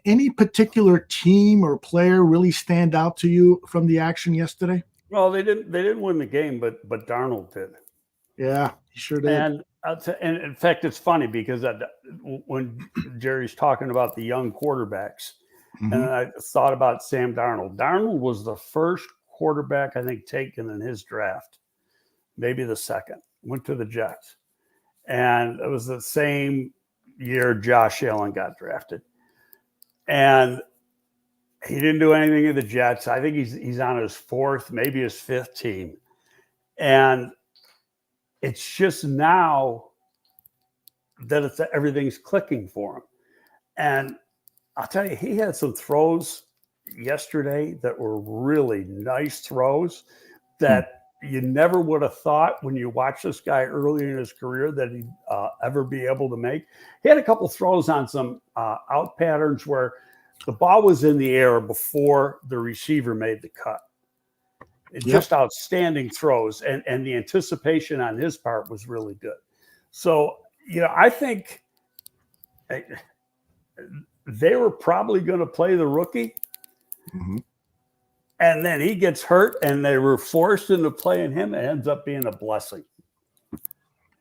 any particular team or player really stand out to you from the action yesterday? Well, they didn't win the game, but Darnold did. Yeah, he sure did. And in fact, it's funny because when Jerry's talking about the young quarterbacks, and I thought about Sam Darnold. Darnold was the first quarterback I think taken in his draft, maybe the second. Went to the Jets, and it was the same year Josh Allen got drafted, and he didn't do anything in the Jets. I think he's on his fourth, maybe his fifth team, and it's just now that everything's clicking for him. And I'll tell you, he had some throws yesterday that were really nice throws that you never would have thought when you watch this guy early in his career that he'd ever be able to make. He had a couple throws on some out patterns where the ball was in the air before the receiver made the cut. Just outstanding throws, and the anticipation on his part was really good. So, you know, I think they were probably going to play the rookie. And then he gets hurt, and they were forced into playing him. It ends up being a blessing.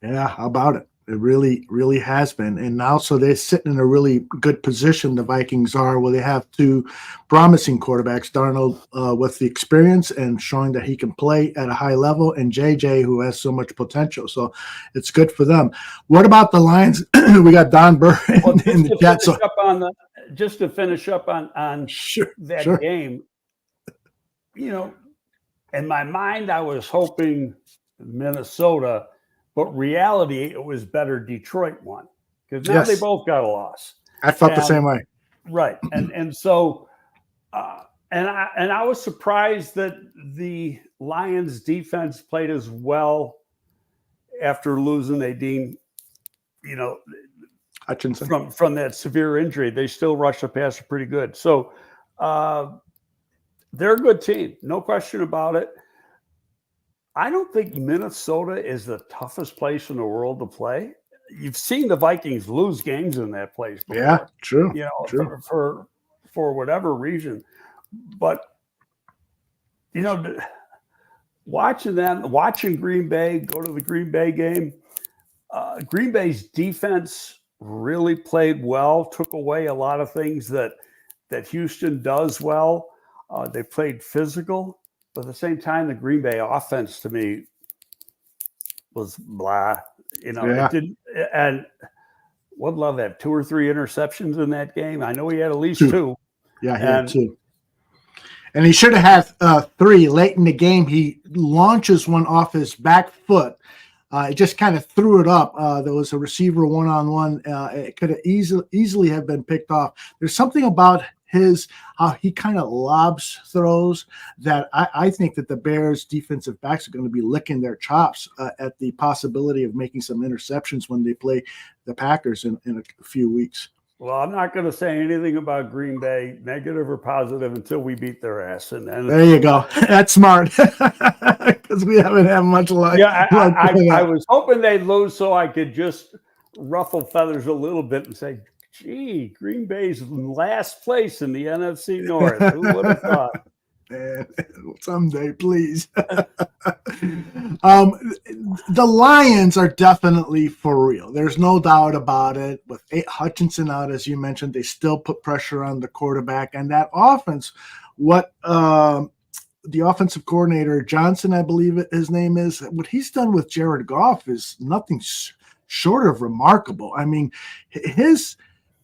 Yeah, how about it? It really, really has been. And now, so they're sitting in a really good position, the Vikings are, where they have two promising quarterbacks, Darnold with the experience and showing that he can play at a high level, and JJ, who has so much potential. So it's good for them. What about the Lions? We got Don Burr in the chat. Just to finish up on that game, you know, in my mind, I was hoping Minnesota, but reality, it was better Detroit won, because now they both got a loss. I felt the same way. Right. And so, and I was surprised that the Lions defense played as well after losing Nadine, you know, Hutchinson from that severe injury. They still rushed the passer pretty good. So they're a good team, no question about it. I don't think Minnesota is the toughest place in the world to play. You've seen the Vikings lose games in that place before. Yeah, true. You know, for whatever reason. But, you know, watching Green Bay, go to the Green Bay game, Green Bay's defense really played well, took away a lot of things that Houston does well. They played physical. But at the same time, the Green Bay offense to me was blah. You know, It didn't. And what did Love have? 2 or 3 interceptions in that game? I know he had at least 2. Yeah, he had 2. And he should have had 3 late in the game. He launches one off his back foot. It just kind of threw it up. There was a receiver one-on-one. It could have easily have been picked off. There's something about how he kind of lobs throws that I think that the Bears defensive backs are going to be licking their chops at the possibility of making some interceptions when they play the Packers in a few weeks. Well, I'm not going to say anything about Green Bay, negative or positive, until we beat their ass. And there you go. That's smart, because we haven't had much luck. Yeah, I was hoping they'd lose so I could just ruffle feathers a little bit and say, gee, Green Bay's in last place in the NFC North. Who would have thought? Someday, please. The Lions are definitely for real. There's no doubt about it. With Hutchinson out, as you mentioned, they still put pressure on the quarterback. And that offense, what the offensive coordinator, Johnson, I believe his name is, what he's done with Jared Goff is nothing short of remarkable. I mean, his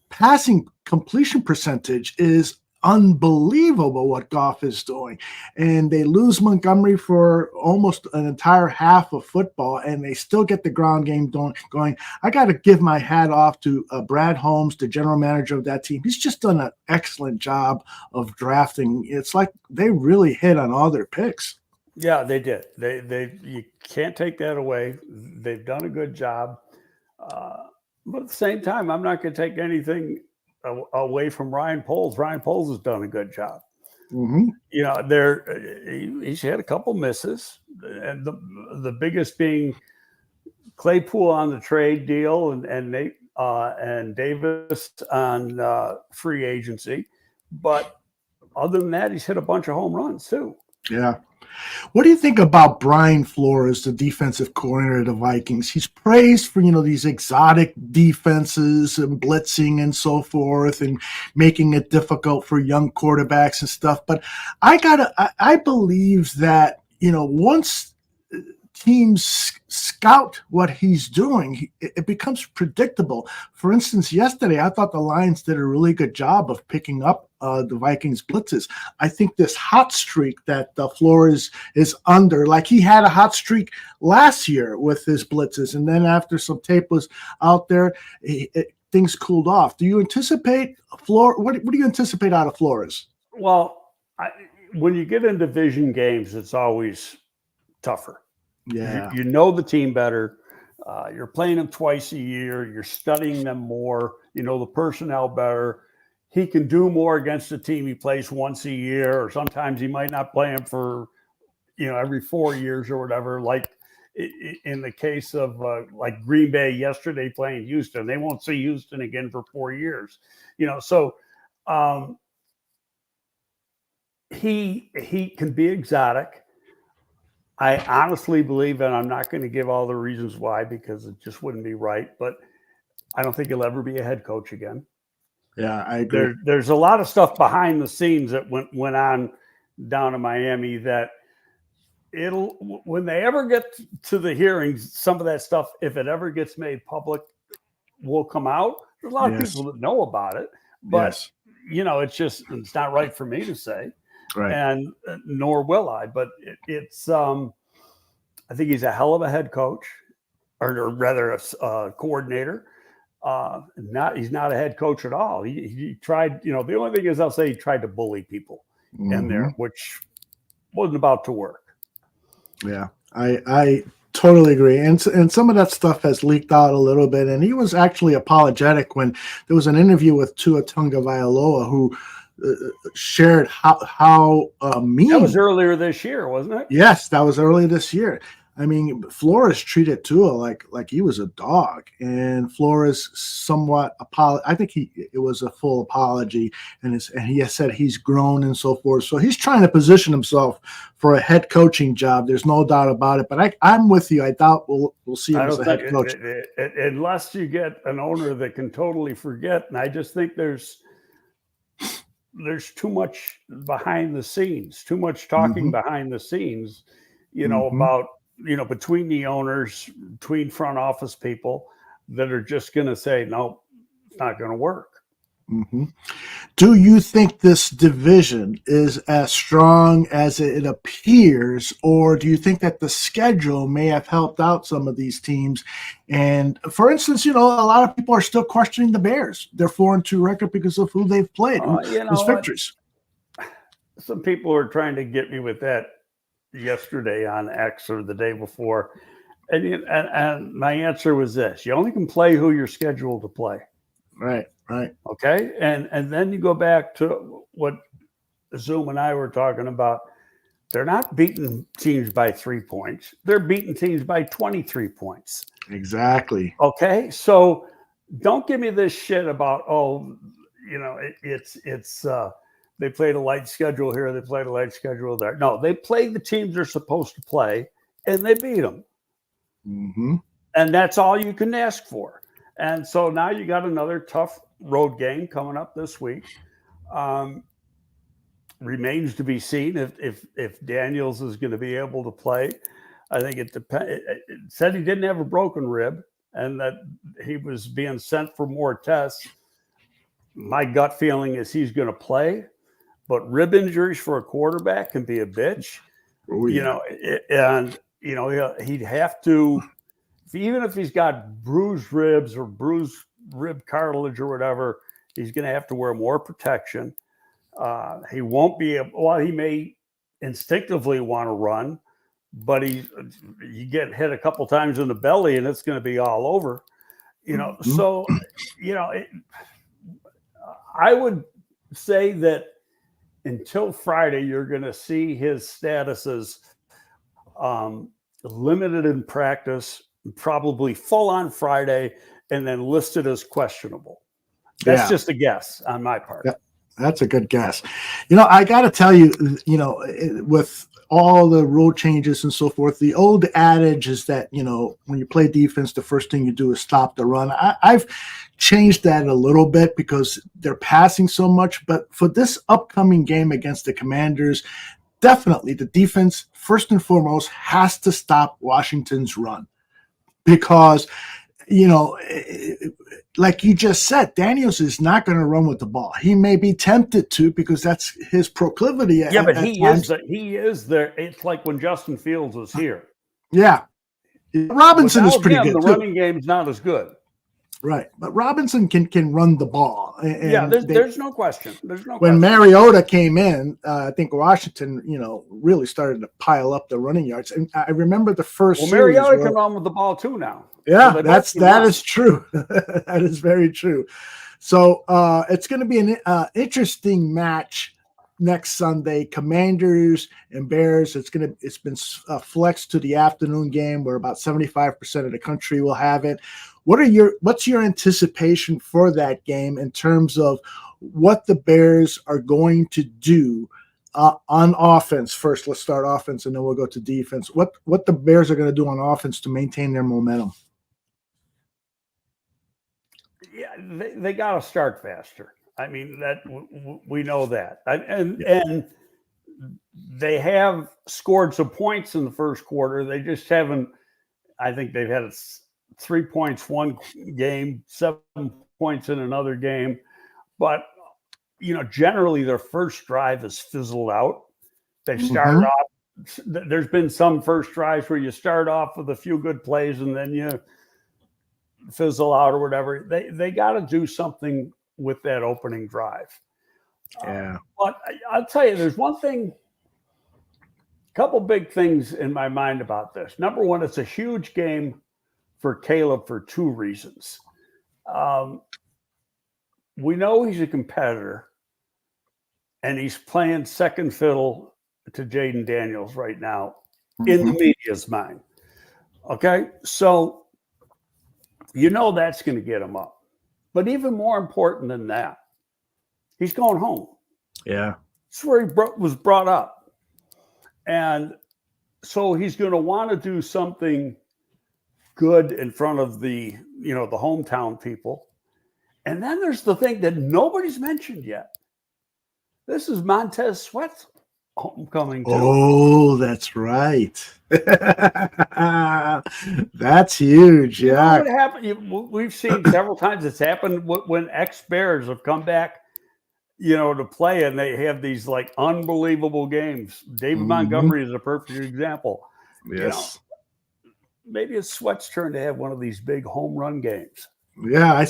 passing completion percentage is unbelievable what Goff is doing. And they lose Montgomery for almost an entire half of football, and they still get the ground game going. I got to give my hat off to Brad Holmes, the general manager of that team. He's just done an excellent job of drafting. It's like they really hit on all their picks. Yeah, they did. You can't take that away. They've done a good job. But at the same time, I'm not going to take anything away from Ryan Poles. Ryan Poles has done a good job. Mm-hmm. You know, he's had a couple misses, and the biggest being Claypool on the trade deal and Davis on free agency. But other than that, he's hit a bunch of home runs too. Yeah. What do you think about Brian Flores, the defensive coordinator of the Vikings? He's praised for, these exotic defenses and blitzing and so forth and making it difficult for young quarterbacks and stuff. But I believe that, once teams scout what he's doing, it becomes predictable. For instance, yesterday, I thought the Lions did a really good job of picking up the Vikings blitzes. I think this hot streak that Flores is under, like he had a hot streak last year with his blitzes, and then after some tape was out there, things cooled off. Do you anticipate what do you anticipate out of Flores? Well, when you get in division games, it's always tougher. Yeah, you know the team better. You're playing them twice a year. You're studying them more. You know the personnel better. He can do more against the team he plays once a year, or sometimes he might not play him for, every 4 years or whatever. Like in the case of like Green Bay yesterday playing Houston, they won't see Houston again for 4 years. So he can be exotic. I honestly believe, and I'm not going to give all the reasons why because it just wouldn't be right, but I don't think he'll ever be a head coach again. Yeah, I agree. There's a lot of stuff behind the scenes that went on down in Miami that when they ever get to the hearings, some of that stuff, if it ever gets made public, will come out. There's a lot of people that know about it, but it's not right for me to say. Right. And nor will I, but it's I think he's a hell of a head coach, or rather a coordinator. He's not a head coach at all. He tried, the only thing is I'll say he tried to bully people in there, which wasn't about to work. Yeah, I totally agree. And some of that stuff has leaked out a little bit. And he was actually apologetic when there was an interview with Tua Tagovailoa who shared how mean. That was earlier this year, wasn't it? Yes, that was early this year. I mean, Flores treated Tua like he was a dog, and Flores somewhat I think it was a full apology, and he has said he's grown and so forth. So he's trying to position himself for a head coaching job. There's no doubt about it. But I'm with you. I doubt we'll see him as a head coach unless you get an owner that can totally forget. And I just think there's too much behind the scenes, too much talking behind the scenes, about, between the owners, between front office people that are just going to say, no, It's not going to work. Mm-hmm. Do you think this division is as strong as it appears, or do you think that the schedule may have helped out some of these teams? And for instance, a lot of people are still questioning the Bears. They're 4-2 record because of who they've played, whose victories. Some people are trying to get me with that yesterday on X or the day before. And my answer was this: you only can play who you're scheduled to play. Right. Okay. And then you go back to what Zoom and I were talking about. They're not beating teams by 3 points. They're beating teams by 23 points. Exactly. Okay. So don't give me this shit about, they played a light schedule here. They played a light schedule there. No, they played the teams they're supposed to play and they beat them. Mm-hmm. And that's all you can ask for. And so now you got another tough road game coming up this week. Remains to be seen if Daniels is going to be able to play. I think it depends. It said he didn't have a broken rib and that he was being sent for more tests. My gut feeling is he's going to play, but rib injuries for a quarterback can be a bitch. Oh, yeah. He'd have to. Even if he's got bruised ribs or bruised rib cartilage or whatever, he's going to have to wear more protection. He won't be he may instinctively want to run, but you get hit a couple times in the belly and it's going to be all over. Mm-hmm. So, I would say that until Friday, you're going to see his status as limited in practice, probably full on Friday, and then listed as questionable. That's just a guess on my part. Yeah, that's a good guess. I got to tell you, with all the rule changes and so forth, the old adage is that, when you play defense, the first thing you do is stop the run. I've changed that a little bit because they're passing so much. But for this upcoming game against the Commanders, definitely the defense, first and foremost, has to stop Washington's run. Because, like you just said, Daniels is not going to run with the ball. He may be tempted to because that's his proclivity. Yeah, but he is there. It's like when Justin Fields was here. Yeah. Robinson is pretty good. The running game's not as good. Right. But Robinson can run the ball. And there's no question. When Mariota came in, I think Washington, really started to pile up the running yards. And I remember the first series. Mariota can run with the ball too now. Yeah, so that is true. That is very true. So it's going to be an interesting match next Sunday. Commanders and Bears. It's been flexed to the afternoon game where about 75% of the country will have it. What's your anticipation for that game in terms of what the Bears are going to do on offense? First, let's start offense, and then we'll go to defense. What the Bears are going to do on offense to maintain their momentum? Yeah, they got to start faster. I mean, that we know that, and they have scored some points in the first quarter. They just haven't. I think they've had 3 points one game, 7 points in another game, but generally their first drive has fizzled out. They started off. There's been some first drives where you start off with a few good plays and then you fizzle out or whatever. They got to do something with that opening drive. Yeah. But I'll tell you, there's one thing, a couple big things in my mind about this. Number one, it's a huge game for Caleb for 2 reasons. We know he's a competitor, and he's playing second fiddle to Jaden Daniels right now in the media's mind. Okay, so that's going to get him up. But even more important than that, he's going home. Yeah. That's where he was brought up. And so he's going to want to do something good in front of the hometown people. And then there's the thing that nobody's mentioned yet. This is Montez Sweat. homecoming too. Oh, that's right. That's huge. You know Yeah. what happened? We've seen several times it's happened when ex-Bears have come back, to play, and they have these like unbelievable games. David Montgomery is a perfect example. Yes. Maybe it's Sweat's turn to have one of these big home run games. Yeah,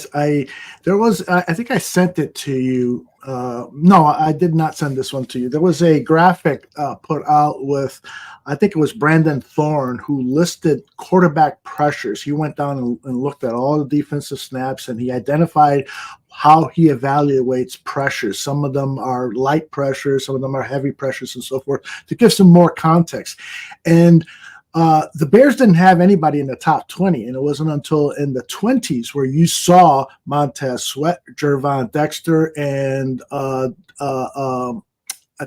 there was, I think I sent it to you. No, I did not send this one to you. There was a graphic put out with, I think it was Brandon Thorne, who listed quarterback pressures. He went down and looked at all the defensive snaps, and he identified how he evaluates pressures. Some of them are light pressures, some of them are heavy pressures, and so forth, to give some more context. And the Bears didn't have anybody in the top 20, and it wasn't until in the 20s where you saw Montez Sweat, Gervon Dexter, and I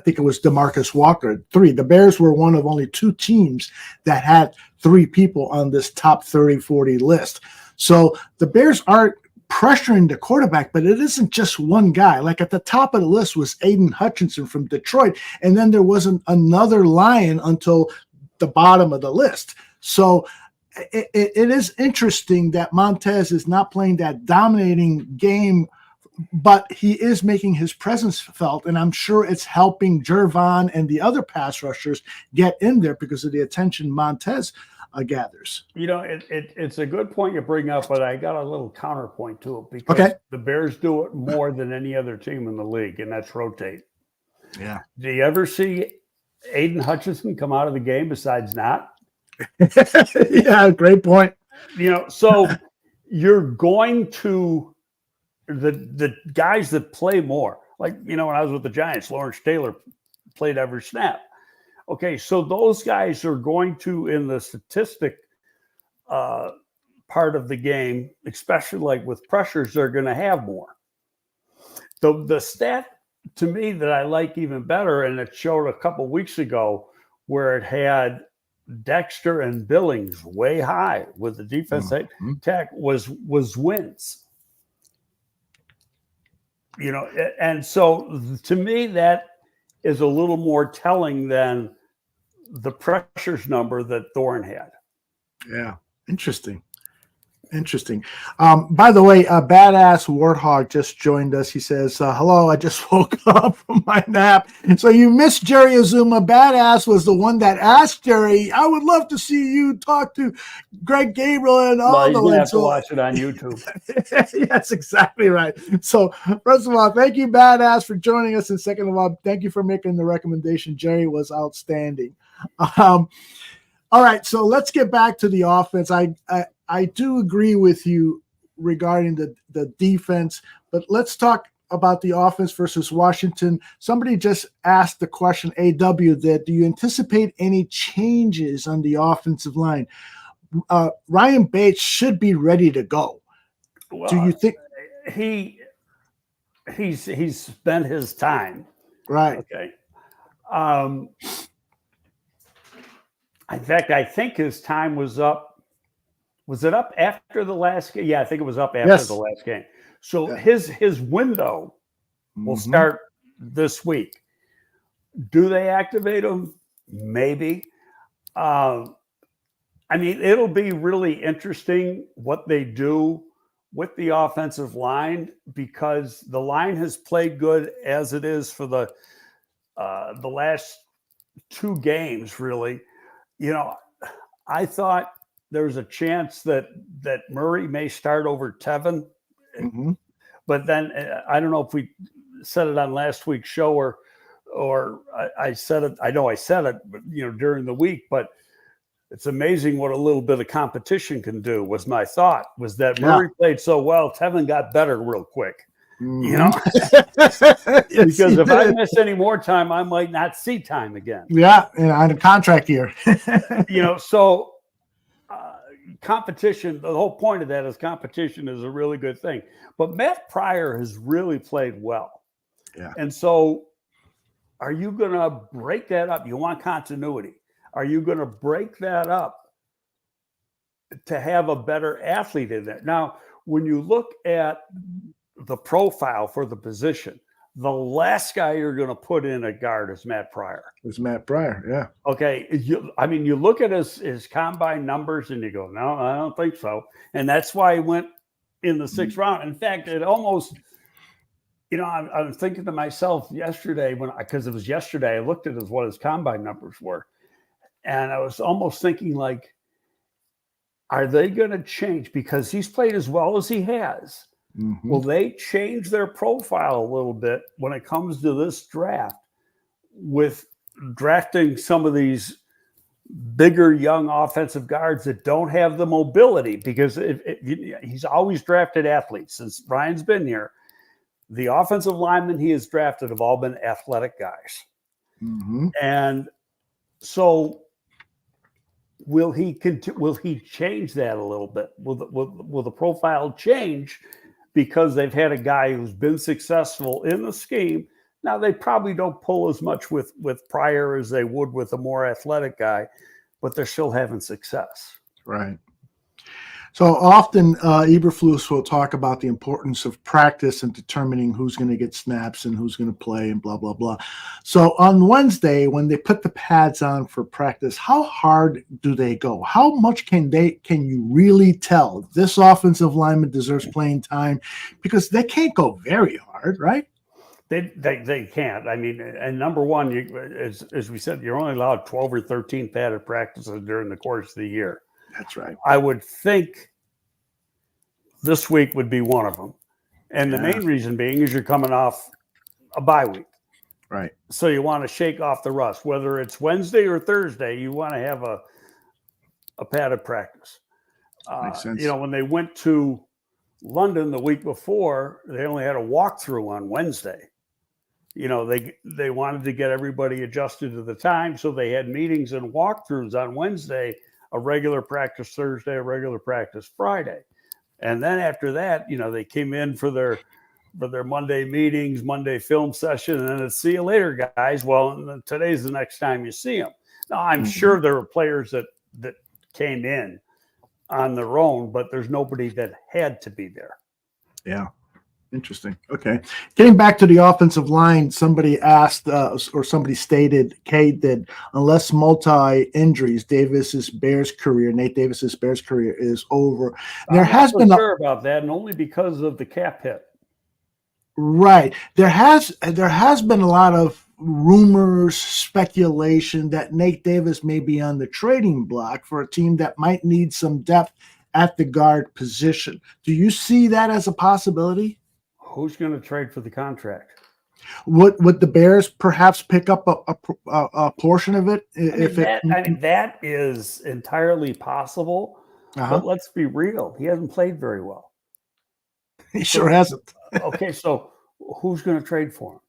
think it was DeMarcus Walker, 3. The Bears were one of only 2 teams that had 3 people on this top 30, 40 list. So the Bears aren't pressuring the quarterback, but it isn't just one guy. Like at the top of the list was Aiden Hutchinson from Detroit, and then there wasn't another Lion until the bottom of the list. So it is interesting that Montez is not playing that dominating game, but he is making his presence felt, and I'm sure it's helping Gervon and the other pass rushers get in there because of the attention Montez gathers. It's a good point you bring up, but I got a little counterpoint to it because the Bears do it more than any other team in the league, and that's rotate. Yeah. Do you ever see Aiden Hutchinson come out of the game besides not? Yeah, great point. So you're going to the guys that play more. Like, when I was with the Giants, Lawrence Taylor played every snap. Okay, so those guys are going to, in the statistic part of the game, especially like with pressures, they're going to have more. The stat to me that I like even better, and it showed a couple weeks ago where it had Dexter and Billings way high with the defense tech was wins. And so to me that is a little more telling than the pressures number that Thorne had. Yeah, interesting. By the way, Badass Warthog just joined us. He says, hello, I just woke up from my nap. So you missed Jerry Azumah. Badass was the one that asked Jerry, I would love to see you talk to Greg Gabriel and Aldo. Well, you're going to have to watch it on YouTube. That's exactly right. So first of all, thank you, Badass, for joining us. And second of all, thank you for making the recommendation. Jerry was outstanding. All right, so let's get back to the offense. I do agree with you regarding the defense, but let's talk about the offense versus Washington. Somebody just asked the question, AW, that do you anticipate any changes on the offensive line? Ryan Bates should be ready to go. Well, do you think he's spent his time? Right. Okay. In fact, I think his time was up. Was it up after the last game? Yeah, I think it was up after the last game. So his window will start this week. Do they activate him? Maybe. It'll be really interesting what they do with the offensive line because the line has played good as it is for the last 2 games, really. I thought there was a chance that Murray may start over Tevin. But then I don't know if we said it on last week's show or I said it. I know I said it, but, during the week. But it's amazing what a little bit of competition can do. Was my thought was that Murray played so well, Tevin got better real quick. Because if I miss any more time, I might not see time again. Yeah, on a contract year. So. Competition, the whole point of that is competition is a really good thing. But Matt Pryor has really played well. Yeah. And so are you going to break that up? You want continuity. Are you going to break that up to have a better athlete in there? Now, when you look at the profile for the position, the last guy you're going to put in a guard is Matt Pryor. It's Matt Pryor, yeah. Okay, you look at his combine numbers and you go, no, I don't think so. And that's why he went in the 6th round. In fact, it almost, I was thinking to myself yesterday because it was yesterday, I looked at what his combine numbers were. And I was almost thinking like, are they going to change? Because he's played as well as he has. Mm-hmm. Will they change their profile a little bit when it comes to this draft with drafting some of these bigger young offensive guards that don't have the mobility? Because he's always drafted athletes. Since Ryan's been here, the offensive linemen he has drafted have all been athletic guys. Mm-hmm. And so will he change that a little bit? Will the profile change because they've had a guy who's been successful in the scheme? Now, they probably don't pull as much with Pryor as they would with a more athletic guy, but they're still having success. Right. So often Eberflus will talk about the importance of practice and determining who's going to get snaps and who's going to play and blah, blah, blah. So on Wednesday, when they put the pads on for practice, how hard do they go? How much can you really tell this offensive lineman deserves playing time? Because they can't go very hard, right? They can't. I mean, and number one, as we said, you're only allowed 12 or 13 padded practices during the course of the year. That's right. I would think this week would be one of them. And the main reason being is you're coming off a bye week. Right. So you want to shake off the rust. Whether it's Wednesday or Thursday, you want to have a padded practice. Makes sense. When they went to London the week before, they only had a walkthrough on Wednesday. They wanted to get everybody adjusted to the time, so they had meetings and walkthroughs on Wednesday, a regular practice Thursday, a regular practice Friday. And then after that, they came in for their Monday meetings, Monday film session, and then it's see you later, guys. Well, today's the next time you see them. Now, I'm sure there were players that came in on their own, but there's nobody that had to be there. Yeah. Interesting. Okay. Getting back to the offensive line, somebody asked or somebody stated, Kate, that unless multi-injuries, Nate Davis's Bears career is over. There has been sure about that, and only because of the cap hit. Right. There has been a lot of rumors, speculation that Nate Davis may be on the trading block for a team that might need some depth at the guard position. Do you see that as a possibility? Who's going to trade for the contract? Would the Bears perhaps pick up a portion of it? That is entirely possible. But let's be real. He hasn't played very well. He sure hasn't. Okay, so who's going to trade for him?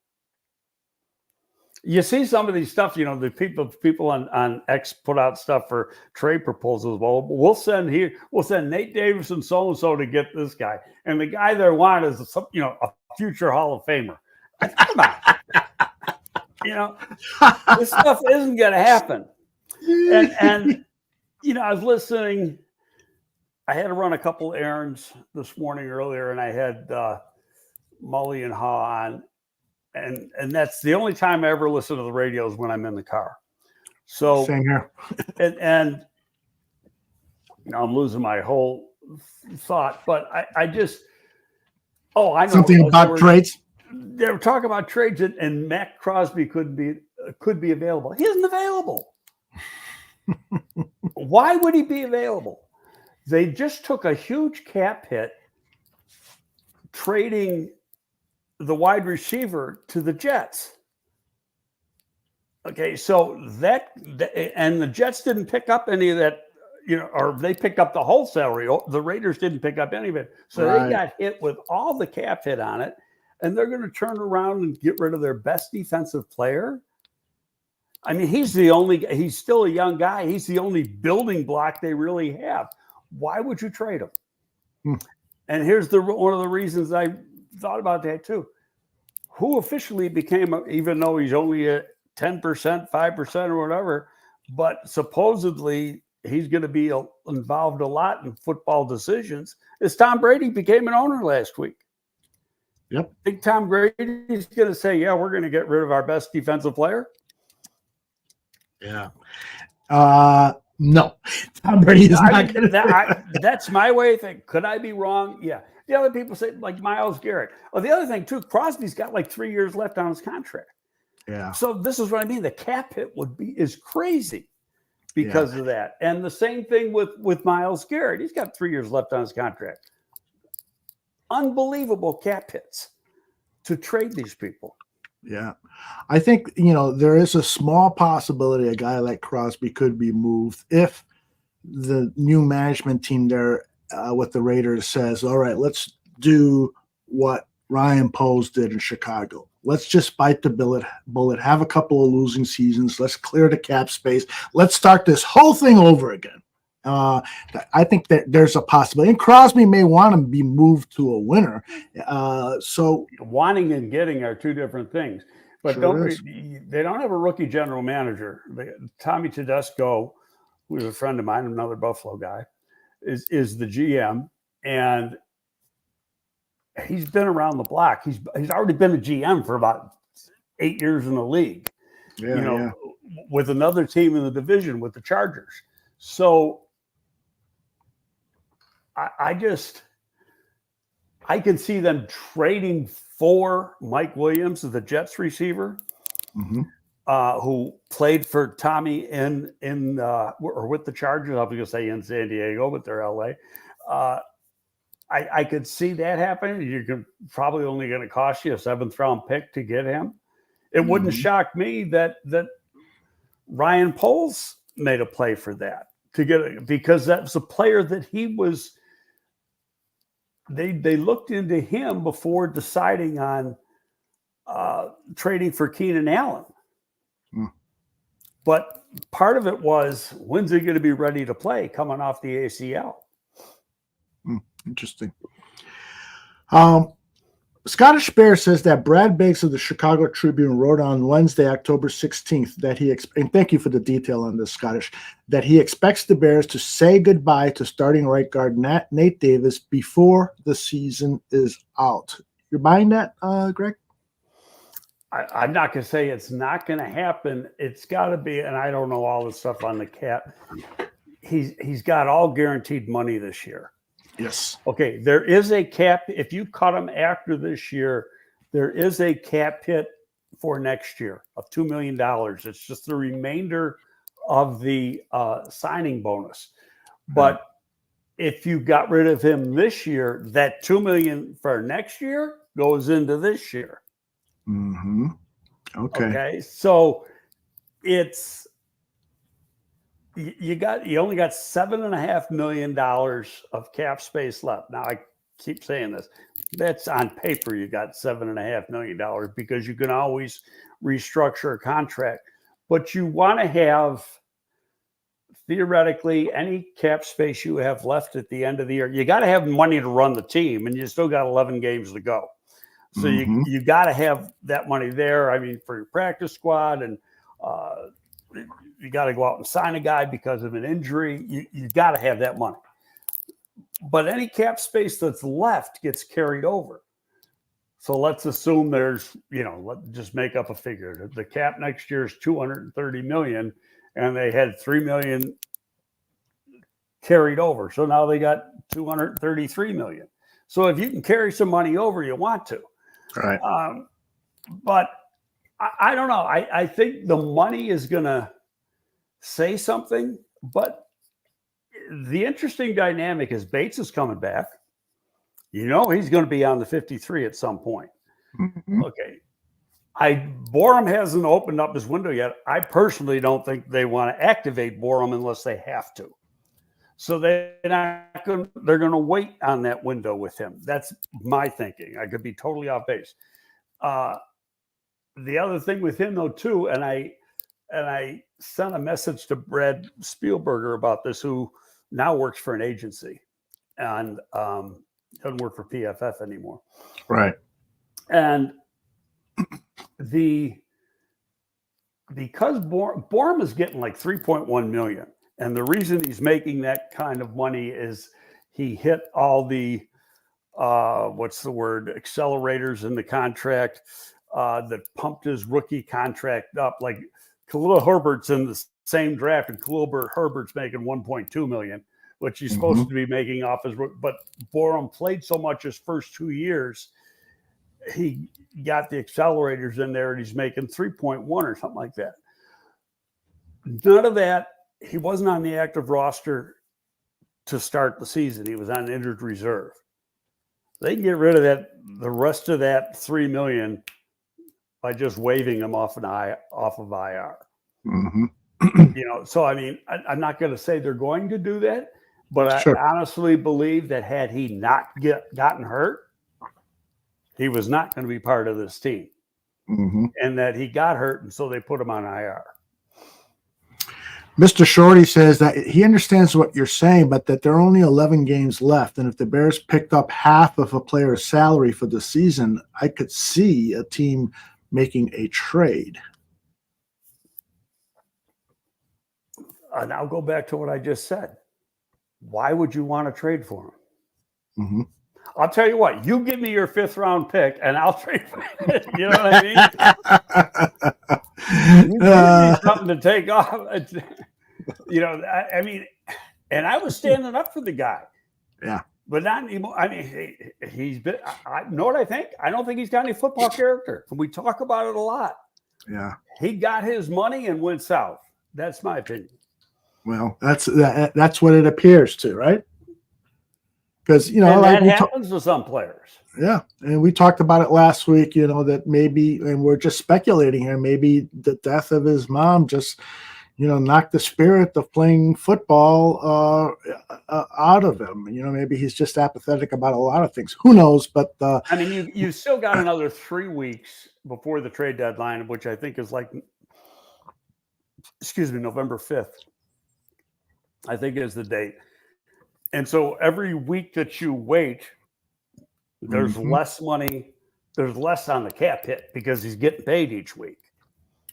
You see some of these stuff, the people on X put out stuff for trade proposals. Well, we'll send Nate Davis and so-and-so to get this guy. And the guy they want is a future Hall of Famer. Come on. This stuff isn't going to happen. And I was listening. I had to run a couple errands this morning earlier, and I had Mully and Ha on. And that's the only time I ever listen to the radio is when I'm in the car. So same here. and I'm losing my whole thought, but I just I know something about trades. They were talking about trades, and Matt Crosby could be available. He isn't available. Why would he be available? They just took a huge cap hit trading the wide receiver to the Jets. Okay, so and the Jets didn't pick up any of that, or they picked up the whole salary. The Raiders didn't pick up any of it. So They got hit with all the cap hit on it, and they're going to turn around and get rid of their best defensive player. I mean, he's still a young guy. He's the only building block they really have. Why would you trade him? And here's one of the reasons I thought about that too. Who officially became, even though he's only at 10%, 5% or whatever, but supposedly he's going to be involved a lot in football decisions, is Tom Brady became an owner last week. Yep. Think Tom Brady's going to say, "Yeah, we're going to get rid of our best defensive player"? Yeah. No, Tom Brady is not going to. That's my way of thinking. Could I be wrong? Yeah. The other people say like Myles Garrett. Oh, the other thing too, Crosby's got like 3 years left on his contract. Yeah. So this is what I mean. The cap hit is crazy because of that. And the same thing with Myles Garrett. He's got 3 years left on his contract. Unbelievable cap hits to trade these people. Yeah. I think, there is a small possibility a guy like Crosby could be moved if the new management team there with the Raiders says, all right, let's do what Ryan Poles did in Chicago. Let's just bite the bullet, have a couple of losing seasons. Let's clear the cap space. Let's start this whole thing over again. I think that there's a possibility. And Crosby may want to be moved to a winner. So wanting and getting are two different things. But they don't have a rookie general manager. Tommy Tedesco, who is a friend of mine, another Buffalo guy, is the GM, and he's been around the block. He's already been a GM for about 8 years in the league. With another team in the division with the Chargers. So I can see them trading for Mike Williams, the Jets receiver, who played for Tommy or with the Chargers. I was going to say in San Diego, but they're LA. I could see that happening. You could probably only going to cost you a 7th round pick to get him. It wouldn't shock me that Ryan Poles made a play for that to get it, because that was a player that he was. They looked into him before deciding on trading for Keenan Allen. But part of it was, when's he going to be ready to play coming off the ACL? Interesting. Scottish Bear says that Brad Biggs of the Chicago Tribune wrote on Wednesday, October 16th, that and thank you for the detail on this, Scottish, that he expects the Bears to say goodbye to starting right guard Nate Davis before the season is out. You're buying that, Greg? I'm not going to say it's not going to happen. It's got to be, and I don't know all the stuff on the cap. He's got all guaranteed money this year. Yes. Okay, there is a cap. If you cut him after this year, there is a cap hit for next year of $2 million. It's just the remainder of the signing bonus. But if you got rid of him this year, that $2 million for next year goes into this year. Okay. So it's you only got $7.5 million of cap space left. Now I keep saying this. That's on paper. You got $7.5 million because you can always restructure a contract, but you want to have theoretically any cap space you have left at the end of the year. You got to have money to run the team, and you still got 11 games to go. So you got to have that money there. I mean, for your practice squad, and you got to go out and sign a guy because of an injury. You got to have that money. But any cap space that's left gets carried over. So let's assume there's, let's just make up a figure. The cap next year is $230 million, and they had $3 million carried over. So now they got $233 million. So if you can carry some money over, you want to. Right. But I don't know. I think the money is going to say something, but the interesting dynamic is Bates is coming back. He's going to be on the 53 at some point. Okay. Borum hasn't opened up his window yet. I personally don't think they want to activate Borum unless they have to. So they're going to wait on that window with him. That's my thinking. I could be totally off base. The other thing with him, though, too, and I sent a message to Brad Spielberger about this, who now works for an agency and doesn't work for PFF anymore. Right. And because Borum is getting like $3.1 million. And the reason he's making that kind of money is he hit all the what's the word, accelerators in the contract that pumped his rookie contract up. Like Khalil Herbert's in the same draft, and Khalil Herbert's making $1.2 million, which he's supposed to be making off his rookie. But Borum played so much his first 2 years, he got the accelerators in there, and he's making 3.1 or something like that. None of that. He wasn't on the active roster to start the season. He was on injured reserve. They can get rid of that, the rest of that $3 million, by just waving him off of IR. So I mean, I'm not going to say they're going to do that, but I honestly believe that had he not gotten hurt, he was not going to be part of this team, and that he got hurt, and so they put him on IR. Mr. Shorty says that he understands what you're saying, but that there are only 11 games left. And if the Bears picked up half of a player's salary for the season, I could see a team making a trade. And I'll go back to what I just said. Why would you want to trade for him? I'll tell you what, you give me your 5th round pick and I'll trade for it. You know what I mean? You give me something to take off. I mean, and I was standing up for the guy. Yeah. But not anymore. I mean, he's been, I know what I think. I don't think he's got any football character. We talk about it a lot. Yeah. He got his money and went south. That's my opinion. Well, that's what it appears to, right? Because, and that happens to some players. Yeah. And we talked about it last week, that maybe, and we're just speculating here, maybe the death of his mom just, knocked the spirit of playing football out of him. Maybe he's just apathetic about a lot of things. Who knows? But I mean, you still got another 3 weeks before the trade deadline, which I think is November 5th. I think is the date. And so every week that you wait, there's less money. There's less on the cap hit because he's getting paid each week.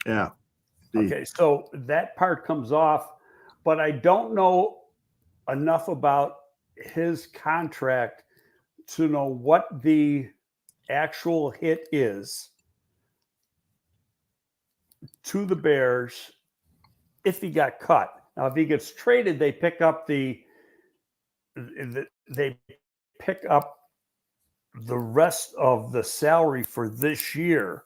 Yeah. Okay. So that part comes off, but I don't know enough about his contract to know what the actual hit is to the Bears if he got cut. Now, if he gets traded, they pick up the rest of the salary for this year.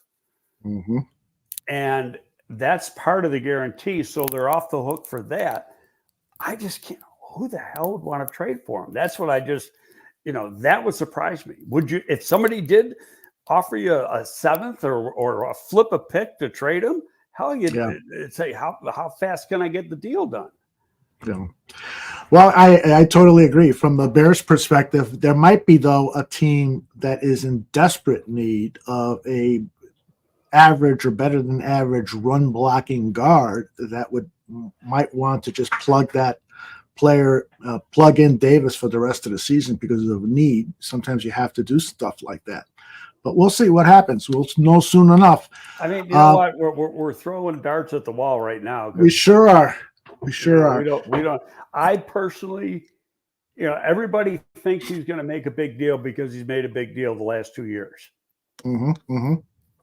And that's part of the guarantee. So they're off the hook for that. I just can't. Who the hell would want to trade for him? That's what I just, that would surprise me. Would you, if somebody did offer you a 7th or a flip a pick to trade him? Hell, you'd say, how fast can I get the deal done? Yeah. Well, I totally agree. From the Bears' perspective, there might be, though, a team that is in desperate need of a average or better than average run blocking guard that might want to just plug that player, plug in Davis for the rest of the season because of need. Sometimes you have to do stuff like that. But we'll see what happens. We'll know soon enough. I mean, you know what? We're throwing darts at the wall right now. We sure are. We sure are. We don't. I personally, everybody thinks he's going to make a big deal because he's made a big deal the last 2 years.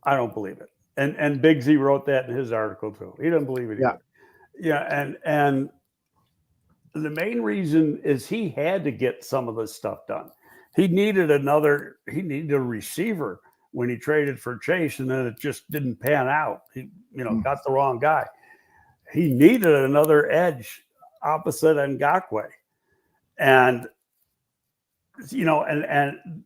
I don't believe it. And Big Z wrote that in his article too. He doesn't believe it either. Yeah. And the main reason is he had to get some of this stuff done. He needed a receiver when he traded for Chase, and then it just didn't pan out. He, got the wrong guy. He needed another edge opposite Ngakoue. And, and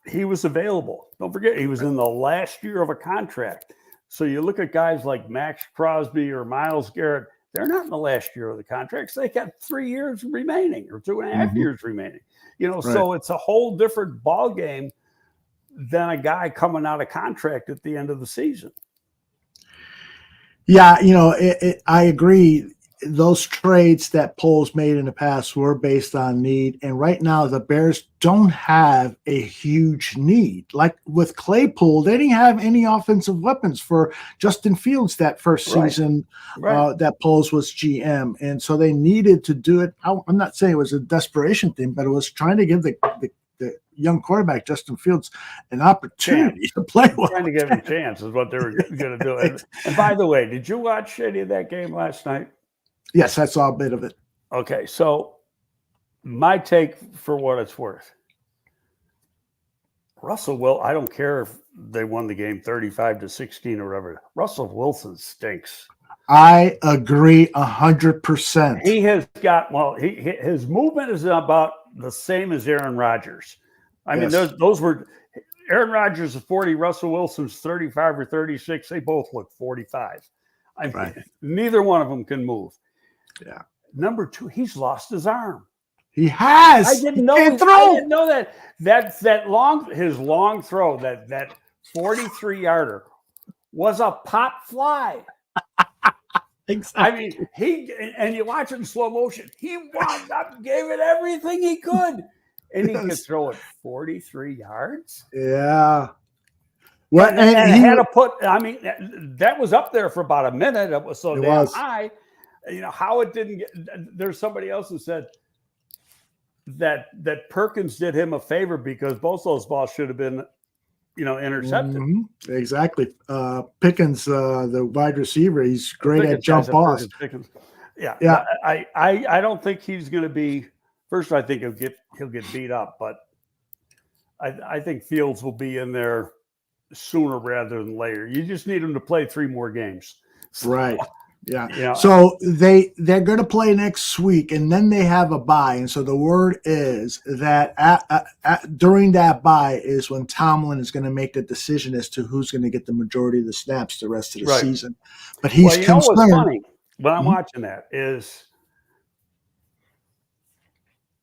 he was available. Don't forget, he was in the last year of a contract. So you look at guys like Max Crosby or Myles Garrett, they're not in the last year of the contracts. They got 3 years remaining or 2.5 years remaining. So it's a whole different ball game than a guy coming out of contract at the end of the season. Yeah, I agree. Those trades that Poles made in the past were based on need. And right now, the Bears don't have a huge need. Like with Claypool, they didn't have any offensive weapons for Justin Fields that first season that Poles was GM. And so they needed to do it. I'm not saying it was a desperation thing, but it was trying to give the the young quarterback Justin Fields an opportunity to play well. Trying to give him a chance is what they were going to do. And by the way, did you watch any of that game last night? Yes, I saw a bit of it. Okay, so my take, for what it's worth, I don't care if they won the game 35-16 or whatever. Russell Wilson stinks. I agree 100%. He has got, his movement is about the same as Aaron Rodgers. I mean, those were, Aaron Rodgers is 40, Russell Wilson's 35 or 36. They both look 45. I mean, neither one of them can move. Yeah. Number two, he's lost his arm. He has. I didn't know that. His long throw, that 43-yarder was a pop fly. Exactly. I mean, and you watch it in slow motion. He wound up, gave it everything he could, and he could throw it 43 yards. Yeah. Well, and he had to put. I mean, that was up there for about a minute. It was so damn high. You know how it didn't get. There's somebody else who said that Perkins did him a favor because both those balls should have been, intercepted. Mm-hmm. Exactly. Pickens, the wide receiver, he's great at jump balls. Yeah. I don't think he's going to be. First, I think he'll get beat up, but I think Fields will be in there sooner rather than later. You just need him to play 3 more games. Right. Yeah. So they're going to play next week, and then they have a bye. And so the word is that during that bye is when Tomlin is going to make the decision as to who's going to get the majority of the snaps the rest of the season. But he's concerned. What's funny when I'm watching that is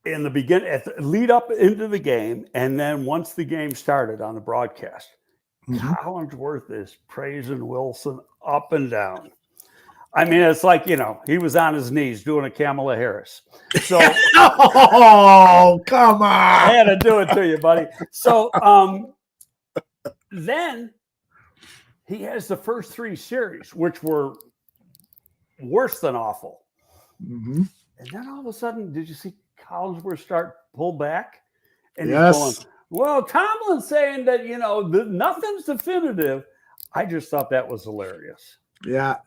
in the beginning, at the lead up into the game, and then once the game started on the broadcast, Collinsworth is praising Wilson up and down. I mean, it's like, he was on his knees doing a Kamala Harris. So, oh, come on. I had to do it to you, buddy. So then he has the first 3 series, which were worse than awful. Mm-hmm. And then all of a sudden, did you see Collinsworth start pull back? And he's going, well, Tomlin's saying that, nothing's definitive. I just thought that was hilarious. Yeah,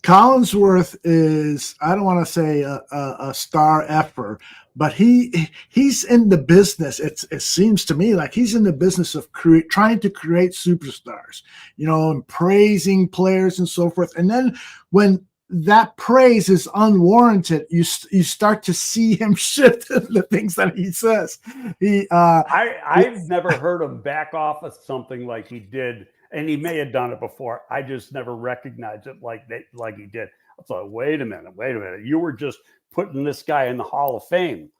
Collinsworth is, I don't want to say a star effer, but he's in the business. It seems to me like he's in the business of trying to create superstars, and praising players and so forth. And then when that praise is unwarranted, you start to see him shift the things that he says. I've never heard him back off of something like he did. And he may have done it before. I just never recognized it like he did. I thought, wait a minute. You were just putting this guy in the Hall of Fame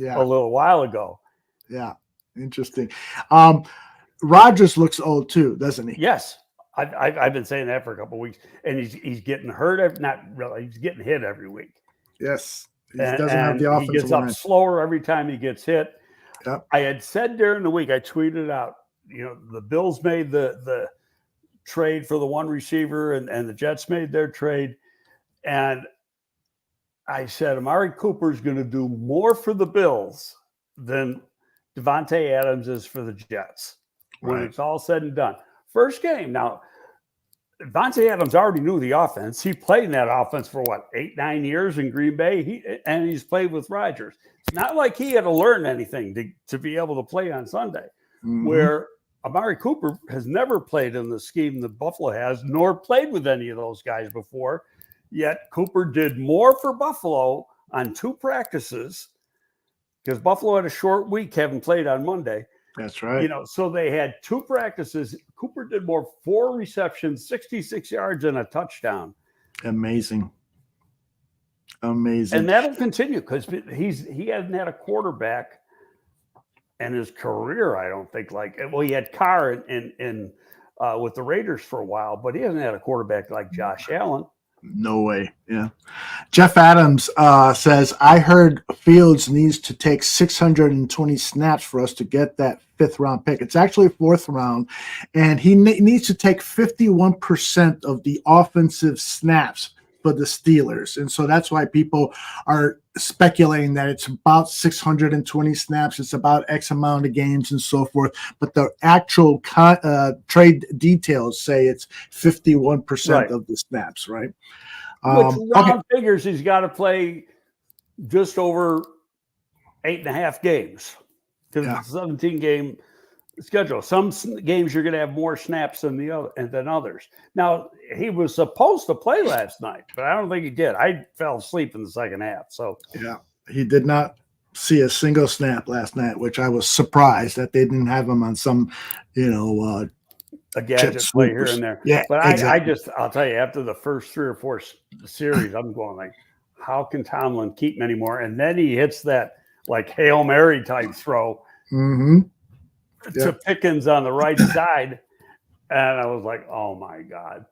a little while ago. Yeah, interesting. Rodgers looks old too, doesn't he? Yes, I've been saying that for a couple of weeks, and he's getting hurt. Not really. He's getting hit every week. Yes, he doesn't have the offensive He gets line. up slower every time he gets hit. Yep. I had said during the week, I tweeted out, the Bills made the trade for the one receiver and the Jets made their trade. And I said, Amari Cooper is going to do more for the Bills than Devontae Adams is for the Jets when it's all said and done. First game. Now, Devontae Adams already knew the offense. He played in that offense for 8-9 years in Green Bay. He's played with Rodgers. It's not like he had to learn anything to be able to play on Sunday, where Amari Cooper has never played in the scheme that Buffalo has, nor played with any of those guys before. Yet Cooper did more for Buffalo on 2 practices because Buffalo had a short week, having played on Monday. That's right. So they had 2 practices. Cooper did more, 4 receptions, 66 yards, and a touchdown. Amazing. And that'll continue because he hasn't had a quarterback in his career, I don't think. He had Carr in with the Raiders for a while, but he hasn't had a quarterback like Josh Allen. No way. Yeah. Jeff Adams says, I heard Fields needs to take 620 snaps for us to get that 5th round pick. It's actually 4th round, and he needs to take 51% of the offensive snaps but the Steelers. And so that's why people are speculating that it's about 620 snaps. It's about X amount of games and so forth. But the actual trade details say it's 51% of the snaps, right? Which round figures he's got to play just over 8.5 games because it's a 17-game schedule. Some games you're going to have more snaps than others. Now, he was supposed to play last night, but I don't think he did. I fell asleep in the second half. So yeah, he did not see a single snap last night, which I was surprised that they didn't have him on some, a gadget play here and there. Yeah, but exactly. I'll tell you, after the first 3 or 4 series, I'm going like, how can Tomlin keep him anymore? And then he hits that like Hail Mary type throw to Pickens on the right side. And I was like, oh my God.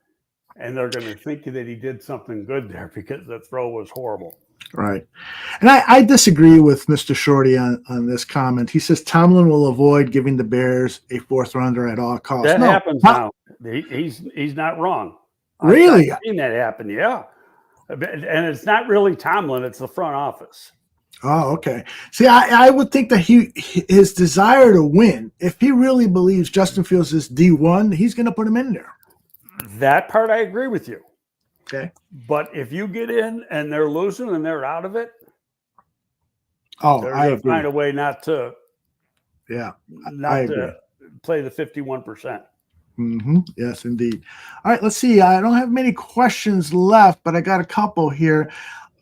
And they're going to think that he did something good there because the throw was horrible. Right. And I disagree with Mr. Shorty on this comment. He says Tomlin will avoid giving the Bears a 4th rounder at all costs. That happens now. He's not wrong. Really? I've seen that happen, yeah. And it's not really Tomlin, it's the front office. Oh, okay. See, I would think that his desire to win, if he really believes Justin Fields is D1, he's going to put him in there. That part I agree with you. Okay. But if you get in and they're losing and they're out of it, they're going to find a way not to play the 51%. Yes, indeed. All right, let's see. I don't have many questions left, but I got a couple here.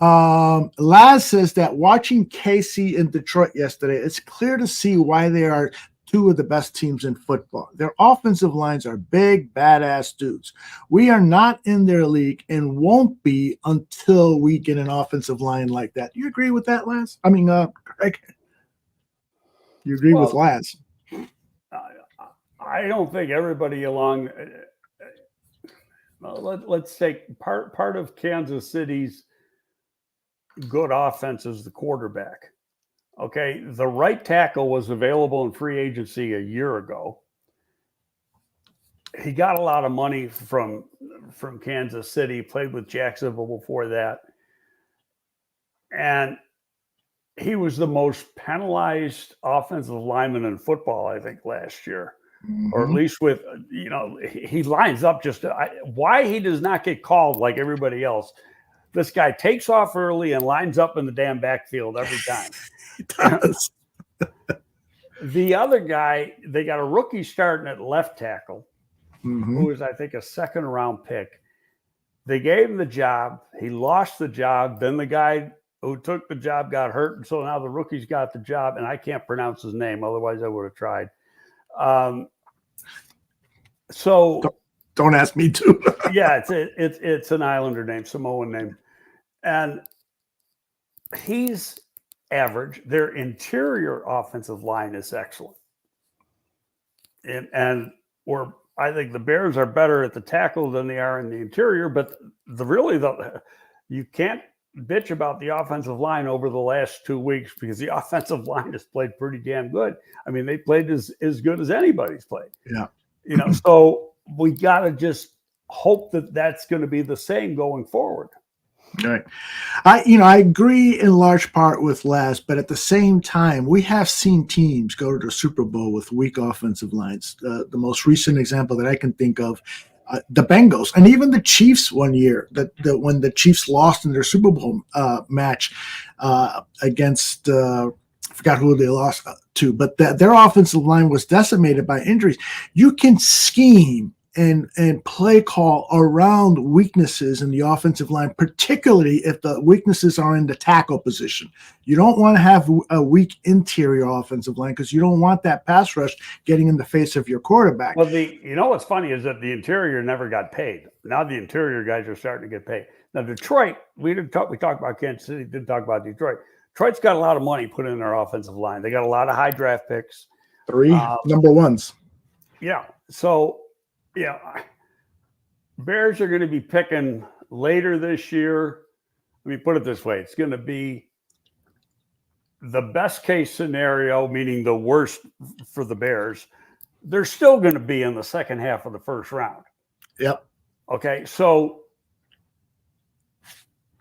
Laz says that watching KC in Detroit yesterday, it's clear to see why they are 2 of the best teams in football. Their offensive lines are big, badass dudes. We are not in their league and won't be until we get an offensive line like that. Do you agree with that, Laz? I mean, Greg. You agree with Laz? I don't think everybody along. Let's take part of Kansas City's good offense is the quarterback. Okay, the right tackle was available in free agency a year ago. He got a lot of money from Kansas City, played with Jacksonville before that. And he was the most penalized offensive lineman in football, I think, last year. Or at least with, he lines up why he does not get called like everybody else. This guy takes off early and lines up in the damn backfield every time. He does. The other guy, they got a rookie starting at left tackle, who is, I think, a 2nd-round pick. They gave him the job. He lost the job. Then the guy who took the job got hurt. And so now the rookie's got the job, and I can't pronounce his name. Otherwise, I would have tried. So don't ask me to. Yeah, it's an Islander name, Samoan name. And he's average. Their interior offensive line is excellent. I think the Bears are better at the tackle than they are in the interior, but you can't bitch about the offensive line over the last 2 weeks because the offensive line has played pretty damn good. I mean, they played as good as anybody's played. Yeah. So we got to just hope that that's going to be the same going forward. Right. I agree in large part with Laz, but at the same time, we have seen teams go to the Super Bowl with weak offensive lines. The most recent example that I can think of, the Bengals, and even the Chiefs one year, when the Chiefs lost in their Super Bowl match against, I forgot who they lost to, but their offensive line was decimated by injuries. You can scheme and play call around weaknesses in the offensive line, particularly if the weaknesses are in the tackle position. You don't want to have a weak interior offensive line because you don't want that pass rush getting in the face of your quarterback. Well, what's funny is that the interior never got paid. Now the interior guys are starting to get paid. Now Detroit, we talked about Kansas City, didn't talk about Detroit. Detroit's got a lot of money put in their offensive line. They got a lot of high draft picks. 3 number ones. Yeah. So, Bears are going to be picking later this year. Let me put it this way. It's going to be the best case scenario, meaning the worst for the Bears. They're still going to be in the second half of the first round. Yep. Okay. So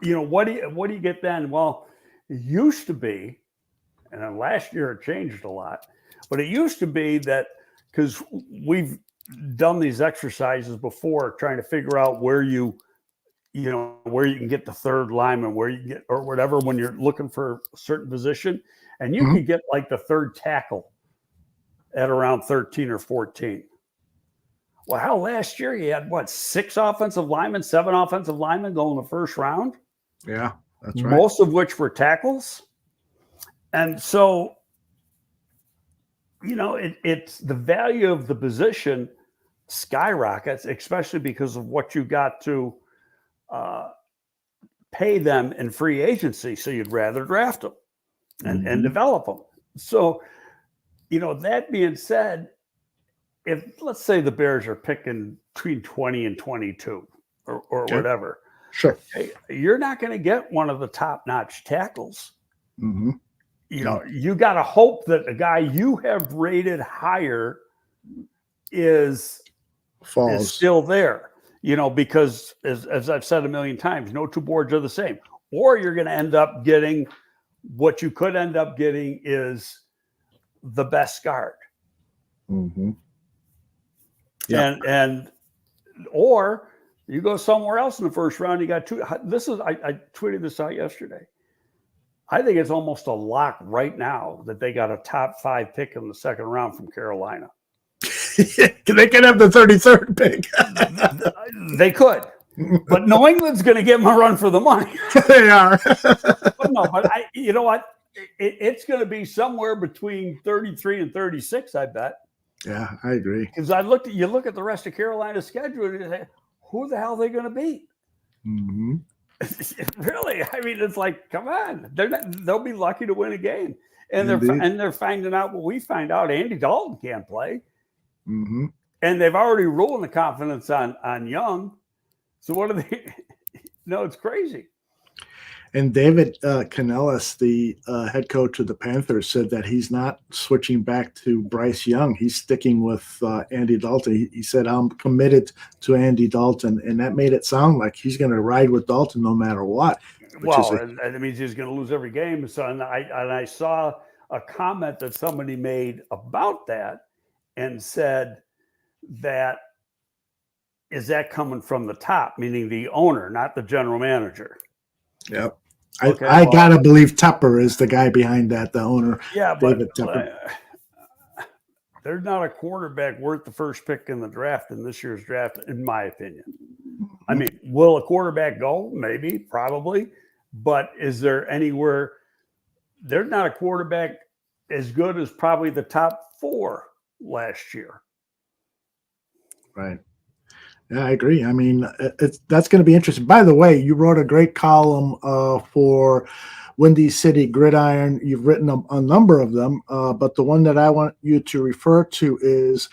what do you get then? Well, it used to be, and then last year it changed a lot, but it used to be that because we've done these exercises before trying to figure out where you can get the third lineman, where you can get, or whatever, when you're looking for a certain position, and you can get like the third tackle at around 13 or 14. Well, hell, last year you had 7 offensive linemen go in the first round. Yeah, that's right. Most of which were tackles. And so, it's the value of the position skyrockets, especially because of what you got to pay them in free agency. So you'd rather draft them and develop them. So, that being said, if let's say the Bears are picking between 20 and 22 or whatever, sure, you're not going to get one of the top-notch tackles. Mm-hmm. You got to hope that the guy you have rated higher is still there, because as I've said a million times, no two boards are the same. Or you're going to end up getting what you could end up getting is the best guard. Mm-hmm. Yeah. And or you go somewhere else in the first round, you got two. I tweeted this out yesterday. I think it's almost a lock right now that they got a top 5 pick in the second round from Carolina. They can have the 33rd pick. They could, but New England's going to give them a run for the money. They are. But you know what? It's going to be somewhere between 33 and 36, I bet. Yeah, I agree. Because you look at the rest of Carolina's schedule and you say, who the hell are they going to beat? Mm-hmm. Really? I mean, it's like, come on. They'll be lucky to win a game. And they're finding out what we find out. Andy Dalton can't play. Mm-hmm. And they've already ruined the confidence on Young. So what are they? No, it's crazy. And David Canellis, the head coach of the Panthers, said that he's not switching back to Bryce Young. He's sticking with Andy Dalton. He said, I'm committed to Andy Dalton. And that made it sound like he's going to ride with Dalton no matter what. And that means he's going to lose every game. So, and I saw a comment that somebody made about that and said that, is that coming from the top, meaning the owner, not the general manager? Yep. Okay, I gotta believe Tupper is the guy behind that, the owner. Yeah, David but Tupper. There's not a quarterback worth the first pick in the draft in this year's draft, in my opinion. I mean, will a quarterback go? Maybe, probably. But is there anywhere? There's not a quarterback as good as probably the top 4 last year. Right. Yeah, I agree. I mean, that's going to be interesting. By the way, you wrote a great column for Windy City Gridiron. You've written a number of them, but the one that I want you to refer to is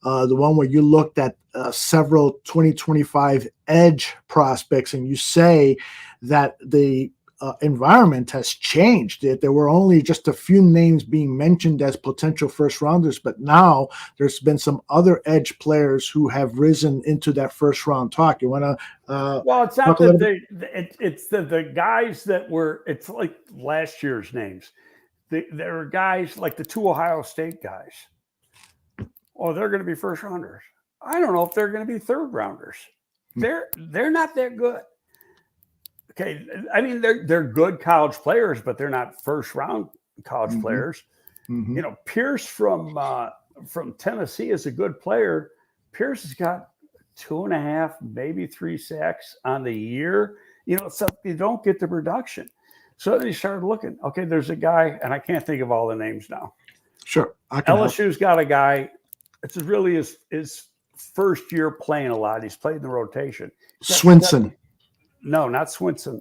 the one where you looked at several 2025 edge prospects, and you say that the environment has changed. That there were only just a few names being mentioned as potential first rounders, but now there's been some other edge players who have risen into that first round talk. You want to? Well, it's not that it's the guys that were. It's like last year's names. There are guys like the 2 Ohio State guys. Oh, they're going to be first rounders. I don't know if they're going to be third rounders. They're not that good. Okay, I mean they're good college players, but they're not first round college players. Mm-hmm. Pierce from Tennessee is a good player. Pierce has got 2.5, maybe 3 sacks on the year. So you don't get the production. So then you started looking. Okay, there's a guy, and I can't think of all the names now. Sure, LSU's got a guy. It's really his first year playing a lot. He's played in the rotation. Swinson. No, not Swinson.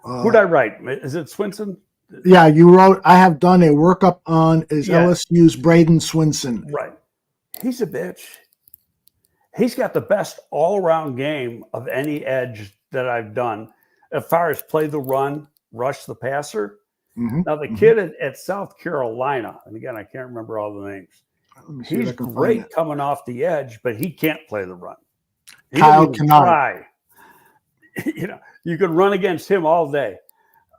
Who'd I write? Is it Swinson? Yeah, you wrote, I have done a workup on LSU's Braden Swinson. Right. He's a bitch. He's got the best all-around game of any edge that I've done as far as play the run, rush the passer. Mm-hmm. Now, the kid at South Carolina, and again, I can't remember all the names. He's great coming off the edge, but he can't play the run. Kyle Kennard. You could run against him all day.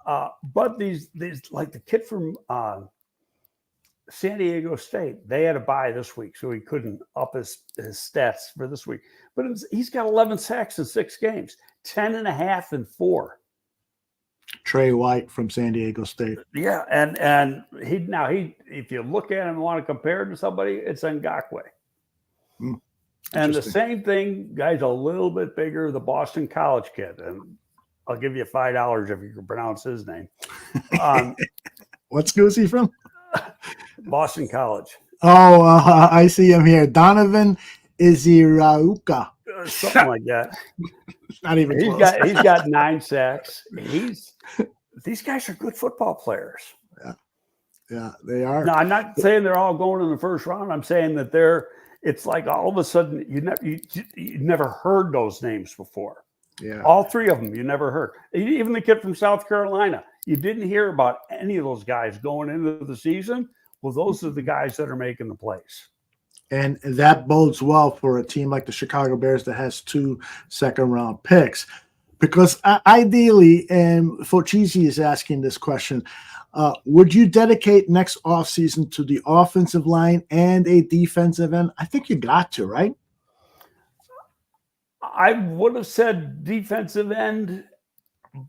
But these like the kid from San Diego State, they had a bye this week, so he couldn't up his stats for this week. But he's got 11 sacks in 6 games, 10.5 in 4. Trey White from San Diego State. Yeah, and he if you look at him and want to compare him to somebody, it's Ngakwe. And the same thing, guy's a little bit bigger, the Boston College kid. And I'll give you $5 if you can pronounce his name. What school is he from? Boston College. Oh, I see him here. Donovan Izirauka. Something like that. Not even He's close. he's got 9 sacks. These guys are good football players. Yeah, they are. No, I'm not saying they're all going in the first round. I'm saying that it's like all of a sudden you never heard those names before. Yeah. All 3 of them you never heard. Even the kid from South Carolina. You didn't hear about any of those guys going into the season. Well, those are the guys that are making the plays. And that bodes well for a team like the Chicago Bears that has 2 second-round picks. Because ideally, and Fochisi is asking this question, would you dedicate next offseason to the offensive line and a defensive end? I think you got to, right? I would have said defensive end,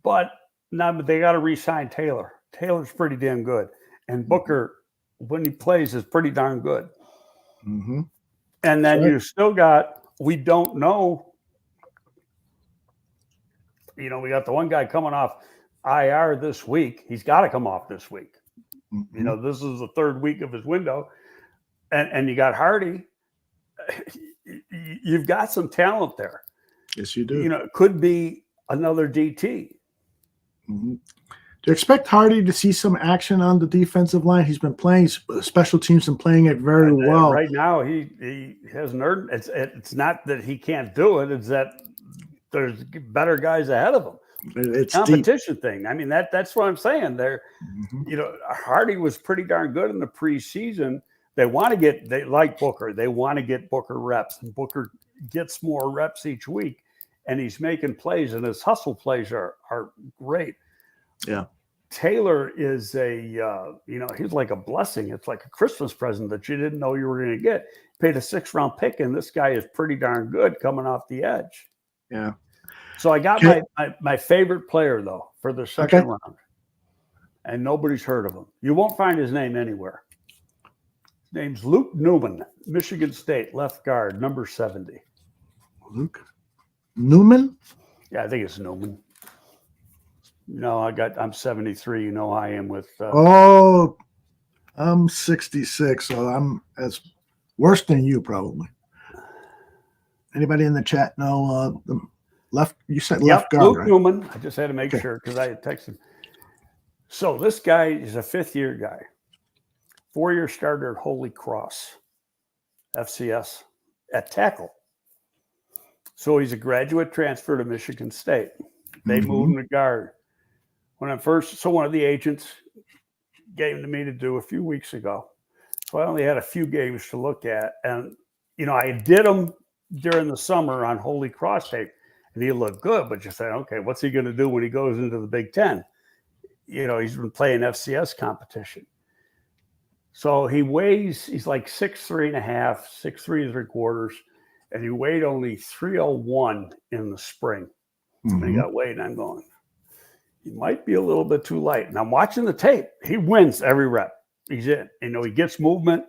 but they got to re-sign Taylor. Taylor's pretty damn good. And Booker, when he plays, is pretty darn good. Mm-hmm. And then you still got, we don't know. We got the one guy coming off IR this week. He's got to come off this week. Mm-hmm. This is the 3rd week of his window. And you got Hardy. You've got some talent there. Yes, you do. It could be another DT. Mm-hmm. Do you expect Hardy to see some action on the defensive line? He's been playing special teams and playing it very well. Right now, he hasn't earned. It's not that he can't do it. It's that there's better guys ahead of him. It's competition deep. thing. I mean, that's what I'm saying. There, Hardy was pretty darn good in the preseason. They like Booker. They want to get Booker reps, and Booker gets more reps each week, and he's making plays, and his hustle plays are great. Yeah. Taylor is he's like a blessing. It's like a Christmas present that you didn't know you were going to get. Paid a 6th-round pick, and this guy is pretty darn good coming off the edge. Yeah. So I got my favorite player, though, for the second round. And nobody's heard of him. You won't find his name anywhere. His name's Luke Newman, Michigan State, left guard, number 70. Luke Newman? Yeah, I think it's Newman. No, I'm 73. You know I am with. I'm 66, so I'm as worse than you probably. Anybody in the chat know the left? You said left guard, Luke right? Newman. I just had to make sure because I had texted. So this guy is a 5th-year guy, 4-year starter at Holy Cross, FCS at tackle. So he's a graduate transfer to Michigan State. They moved him to guard. One of the agents gave him to me to do a few weeks ago. So I only had a few games to look at. And, I did him during the summer on Holy Cross tape, and he looked good, but you say, okay, what's he going to do when he goes into the Big Ten? He's been playing FCS competition. So he's like 6'3 and a half, 6'3 3/4, and he weighed only 301 in the spring. And he got weighed, and I'm going, he might be a little bit too light. And I'm watching the tape. He wins every rep. He's in. He gets movement.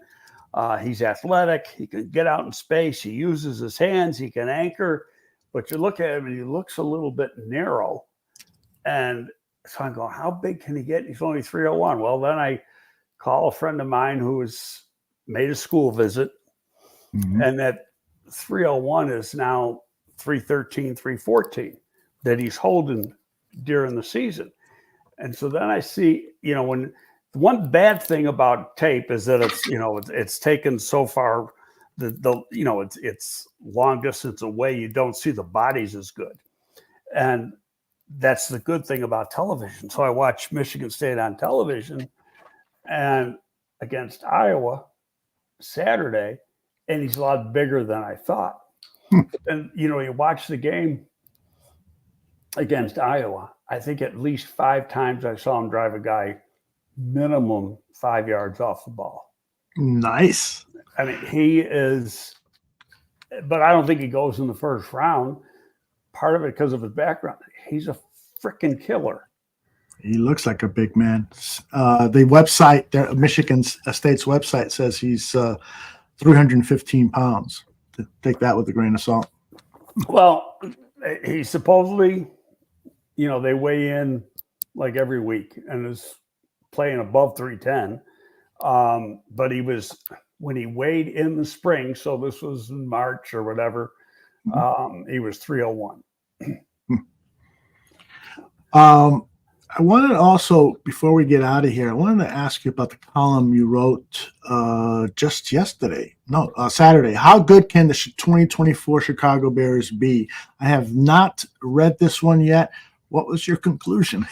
He's athletic. He can get out in space. He uses his hands. He can anchor. But you look at him, and he looks a little bit narrow. And so I'm going, how big can he get? He's only 301. Well, then I call a friend of mine who has made a school visit. And that 301 is now 313, 314 that he's holding during the season. And so then I see, when one bad thing about tape is that it's taken so far it's long distance away. You don't see the bodies as good. And that's the good thing about television. So I watch Michigan State on television and against Iowa Saturday, and he's a lot bigger than I thought. And, you watch the game against Iowa, I think at least 5 times I saw him drive a guy minimum 5 yards off the ball. Nice. I mean, he is, but I don't think he goes in the first round. Part of it because of his background. He's a freaking killer. He looks like a big man. The website, Michigan State's website, says he's 315 pounds. Take that with a grain of salt. Well, he supposedly, they weigh in like every week and is playing above 310. But when he weighed in the spring, so this was in March or whatever, he was 301. I wanted to also, before we get out of here, I wanted to ask you about the column you wrote just yesterday. No, Saturday. How good can the 2024 Chicago Bears be? I have not read this one yet. What was your conclusion?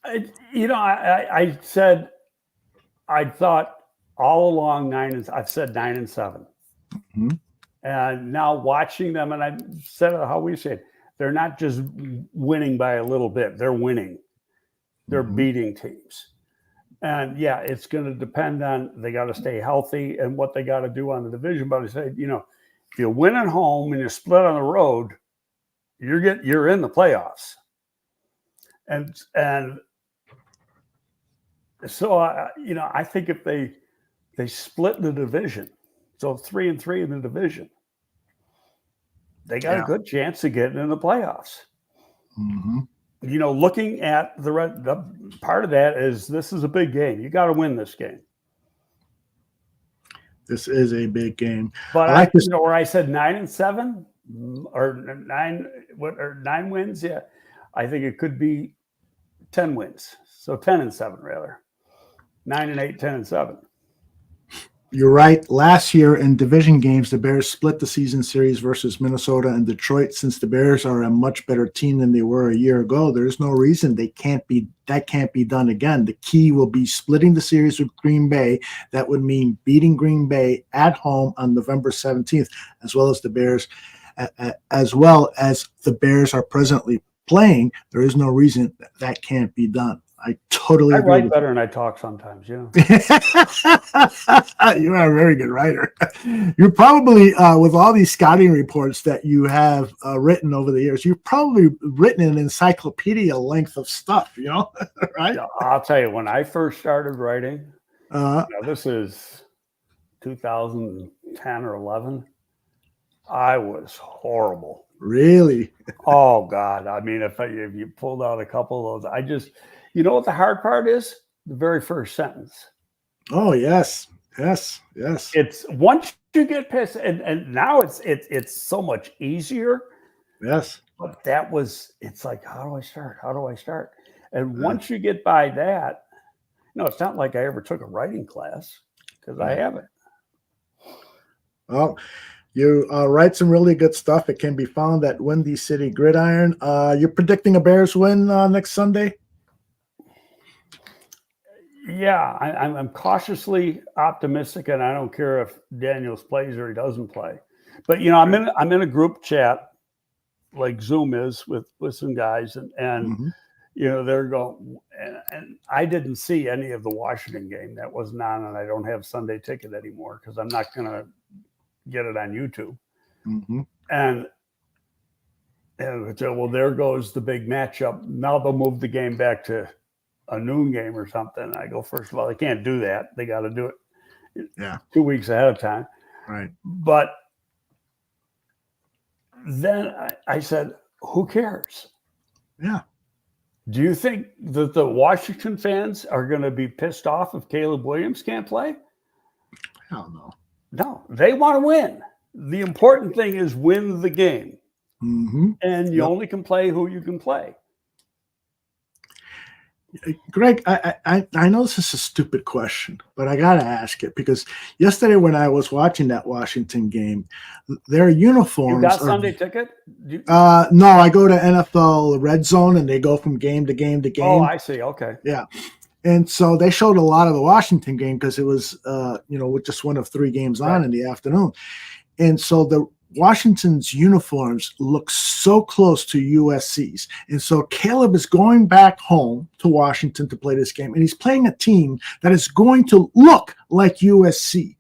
I said, I thought all along I've said 9-7. Mm-hmm. And now watching them, and I said how we say it, they're not just winning by a little bit. They're winning. They're beating teams. And yeah, it's going to depend on, they got to stay healthy and what they got to do on the division. But I said, if you win at home and you split on the road, you're in the playoffs. And so I think if they split the division, so 3-3 in the division, they got a good chance of getting in the playoffs. Mm-hmm. Looking at the part of that is this is a big game. You got to win this game. This is a big game. But where I said 9-7 or 9 wins, yeah, I think it could be 10 wins. So 10-7 rather. 9-8, 10-7. You're right. Last year in division games, the Bears split the season series versus Minnesota and Detroit. Since the Bears are a much better team than they were a year ago, there's no reason that can't be done again. The key will be splitting the series with Green Bay. That would mean beating Green Bay at home on November 17th, as well as the Bears are presently playing. There is no reason that can't be done. I totally agree. I write better than I talk sometimes, You are a very good writer. You're probably, with all these scouting reports that you have written over the years, you've probably written an encyclopedia length of stuff, right? Yeah, I'll tell you, when I first started writing, this is 2010 or 11, I was horrible. Really? Oh, God. I mean, if you pulled out a couple of those, what the hard part is? The very first sentence. Oh, yes. It's once you get pissed, and now it's so much easier. Yes. But it's like, how do I start? And once you get by that, it's not like I ever took a writing class because I haven't. Well, you write some really good stuff. It can be found at Windy City Gridiron. You're predicting a Bears win next Sunday? Yeah, I'm cautiously optimistic, and I don't care if Daniels plays or he doesn't play. But I'm in a group chat like Zoom is with some guys, and they're going. And I didn't see any of the Washington game that wasn't on, and I don't have Sunday Ticket anymore because I'm not going to get it on YouTube. Mm-hmm. And so, well, there goes the big matchup. Now they'll move the game back to a noon game or something. I go, first of all, they can't do that. They got to do it 2 weeks ahead of time. Right. But then I said, who cares? Yeah. Do you think that the Washington fans are going to be pissed off if Caleb Williams can't play? Hell no. No, they want to win. The important thing is win the game. Mm-hmm. And you only can play who you can play. Greg, I know this is a stupid question, but I got to ask it because yesterday when I was watching that Washington game, their uniforms. You got Sunday Ticket? No, I go to NFL Red Zone and they go from game to game to game. Oh, I see. Okay. Yeah. And so they showed a lot of the Washington game because it was, with just one of 3 games on in the afternoon. And so Washington's uniforms look so close to USC's. And so Caleb is going back home to Washington to play this game, and he's playing a team that is going to look like USC.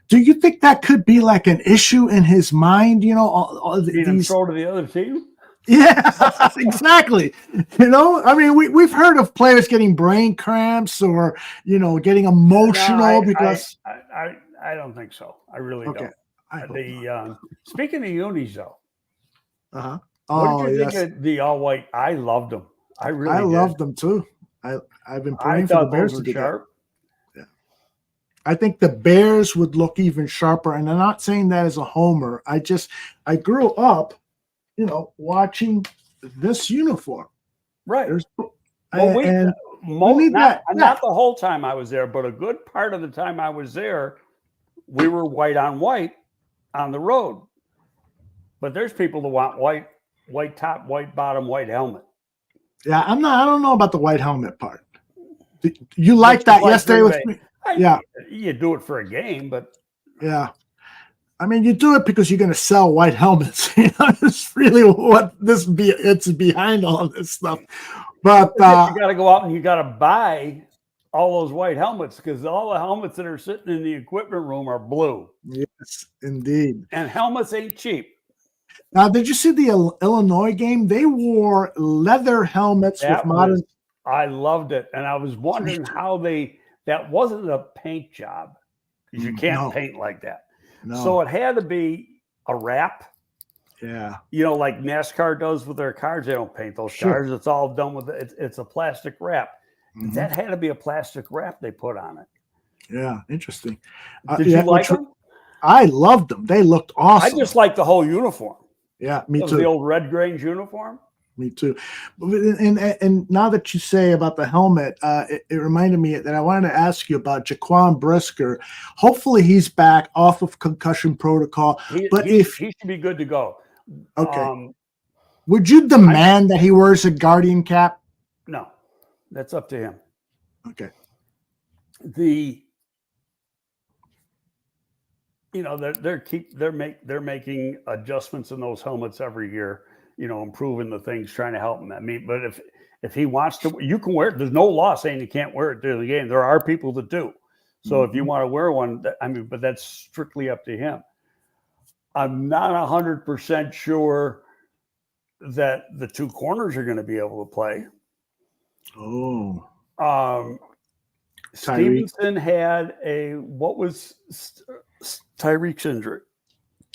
Do you think that could be like an issue in his mind? You know, all these throw to the other team. Yeah, exactly. You know, I mean, we've heard of players getting brain cramps or, you know, getting emotional because I don't think so. I really okay. don't. Speaking of unis though, what did you think of the all white? I loved them. I loved them too. I've been praying for the Bears to do sharp. That. Yeah, I think the Bears would look even sharper, and I'm not saying that as a homer. I grew up, you know, watching this uniform. Right. Not the whole time I was there, but a good part of the time I was there, we were white on white on the road. But there's people that want white top, white bottom, white helmet. Yeah, I don't know about the white helmet part. You like that yesterday with me? Yeah. You do it for a game, but yeah. I mean, you do it because you're going to sell white helmets. You know, it's really what it's behind all of this stuff. But you got to go out and you got to buy all those white helmets because all the helmets that are sitting in the equipment room are blue. Yes, indeed. And helmets ain't cheap. Now, did you see the Illinois game? They wore leather helmets with modern. I loved it, and I was wondering how that wasn't a paint job because you can't paint like that. No. So it had to be a wrap. Yeah. You know, like NASCAR does with their cars. They don't paint those cars. It's all done with it's a plastic wrap. Mm-hmm. That had to be a plastic wrap they put on it. Yeah, interesting. Did you like them? I loved them. They looked awesome. I just liked the whole uniform. Yeah, me too. The old Red Grange uniform. Me too. And now that you say about the helmet, it reminded me that I wanted to ask you about Jaquan Brisker. Hopefully he's back off of concussion protocol. He should be good to go. Okay. Would you demand that he wears a Guardian cap? No, that's up to him. Okay. They're making adjustments in those helmets every year. You know, improving the things, trying to help him. I mean, but if he wants to, you can wear it. There's no law saying you can't wear it during the game. There are people that do. So if you want to wear one, but that's strictly up to him. I'm not 100% sure that the two corners are going to be able to play. Oh. Stevenson had what was Tyreek's injury?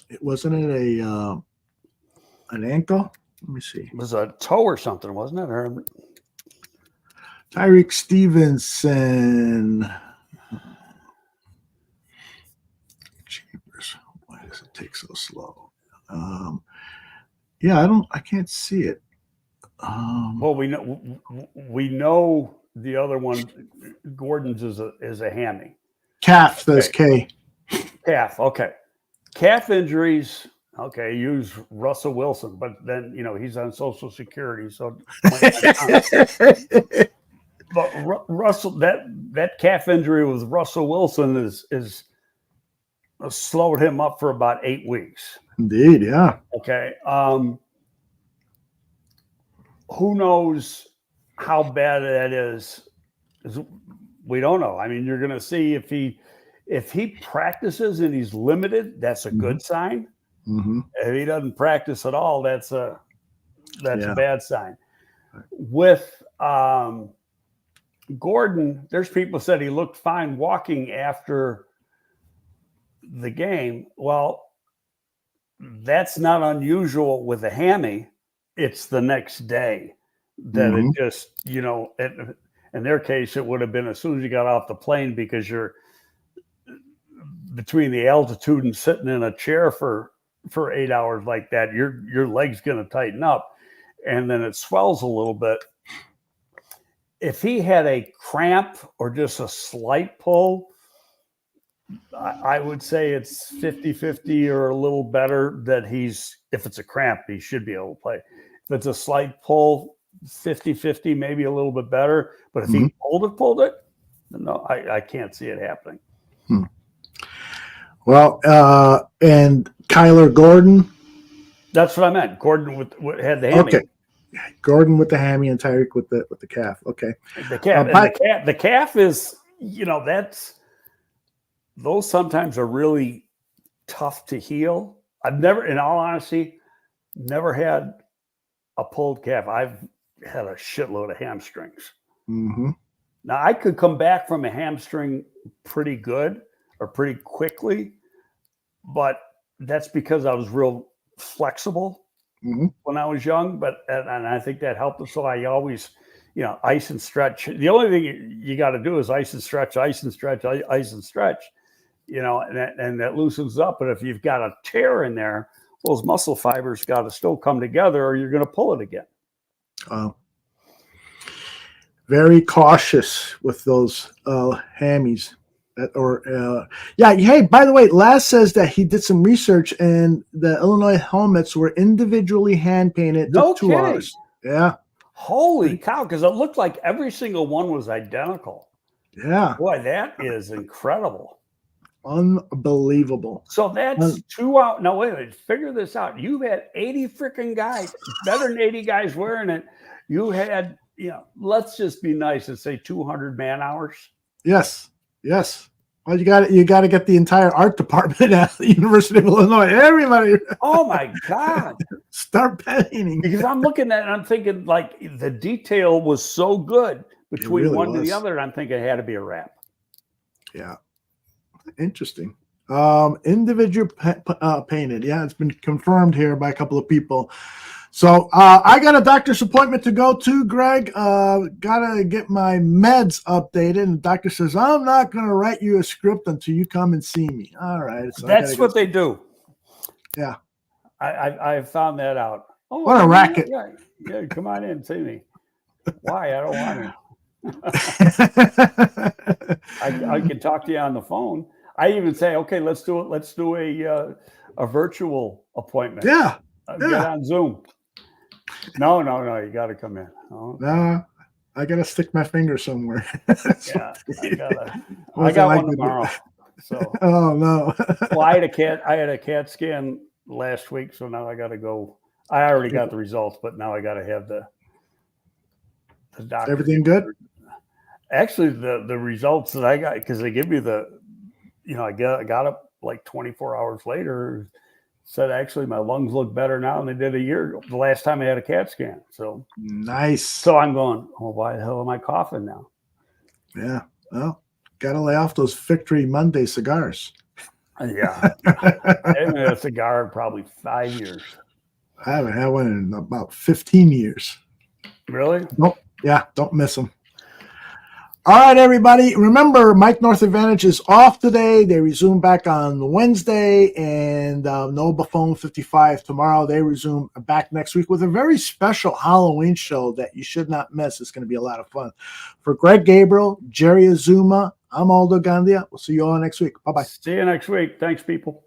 It wasn't an ankle? Let me see. It was a toe or something, wasn't it? Or Tyreek Stevenson. Chambers. Why does it take so slow? I can't see it. Well, we know the other one, Gordon's is a hammy. Calf, there's K. Calf, okay. Calf injuries. Okay, use Russell Wilson, but then he's on Social Security, so. But Russell, that calf injury with Russell Wilson is slowed him up for about 8 weeks. Indeed, yeah. Okay, who knows how bad that is? We don't know. I mean, you're going to see if he practices and he's limited. That's a good sign. Mm-hmm. If he doesn't practice at all, that's a bad sign. With Gordon, there's people said he looked fine walking after the game. Well, that's not unusual with a hammy. It's the next day that it just, in their case, it would have been as soon as you got off the plane because you're between the altitude and sitting in a chair for 8 hours like that, your leg's going to tighten up and then it swells a little bit. If he had a cramp or just a slight pull, I would say it's 50-50 or a little better that if it's a cramp, he should be able to play. If it's a slight pull, 50-50, maybe a little bit better. But if he pulled it, no, I can't see it happening. Well, and Kyler Gordon. That's what I meant. Gordon had the hammy. Okay. Gordon with the hammy and Tyreek with the calf. Okay. The calf. The calf is, those sometimes are really tough to heal. I've never, in all honesty, never had a pulled calf. I've had a shitload of hamstrings. Mm-hmm. Now, I could come back from a hamstring pretty good or pretty quickly, but that's because I was real flexible when I was young. And I think that helped. So I always, ice and stretch. The only thing you got to do is ice and stretch, ice and stretch, ice and stretch, and that loosens up. But if you've got a tear in there, those muscle fibers got to still come together or you're going to pull it again. Very cautious with those hammies. Hey, by the way, Laz says that he did some research and the Illinois helmets were individually hand painted. No kidding. 2 hours. Yeah. Holy cow, because it looked like every single one was identical. Yeah. Boy, that is incredible. Unbelievable. So that's 2 hours. Now, wait a minute. Figure this out. You've had 80 freaking guys, better than 80 guys wearing it. You had, let's just be nice and say 200 man hours. Yes. Well, you got to get the entire art department at the University of Illinois. Everybody. Oh my God! Start painting. Because I'm looking at it and I'm thinking like the detail was so good between really one was. to the other, and I'm thinking it had to be a wrap. Yeah, interesting. Individual painted. Yeah, it's been confirmed here by a couple of people. So I got a doctor's appointment to go to, Greg. Gotta get my meds updated. And the doctor says, I'm not going to write you a script until you come and see me. All right. So that's what they do. Yeah. I found that out. Oh, what a racket. Yeah, come on in and see me. Why? I don't want to. I can talk to you on the phone. I even say, okay, let's do it. Let's do a virtual appointment. Yeah. Get on Zoom. No, you got to come in. Oh. No, I got to stick my finger somewhere. Yeah, I got one tomorrow. So. Oh no. Well, I had a CAT scan last week, so now I got to go. I already got the results, but now I got to have the doctor. Everything good? Actually, the results that I got, because they give you I got up like 24 hours later. Said actually my lungs look better now than they did a year ago, the last time I had a CAT scan. So nice. So I'm going, why the hell am I coughing now? Yeah. Well, gotta lay off those Victory Monday cigars. Yeah. I haven't had a cigar in probably 5 years. I haven't had one in about 15 years. Really? Nope. Yeah, don't miss them. All right, everybody. Remember, Mike North Advantage is off today. They resume back on Wednesday, and no Buffon 55 tomorrow. They resume back next week with a very special Halloween show that you should not miss. It's going to be a lot of fun. For Greg Gabriel, Jerry Azumah, I'm Aldo Gandia. We'll see you all next week. Bye-bye. See you next week. Thanks, people.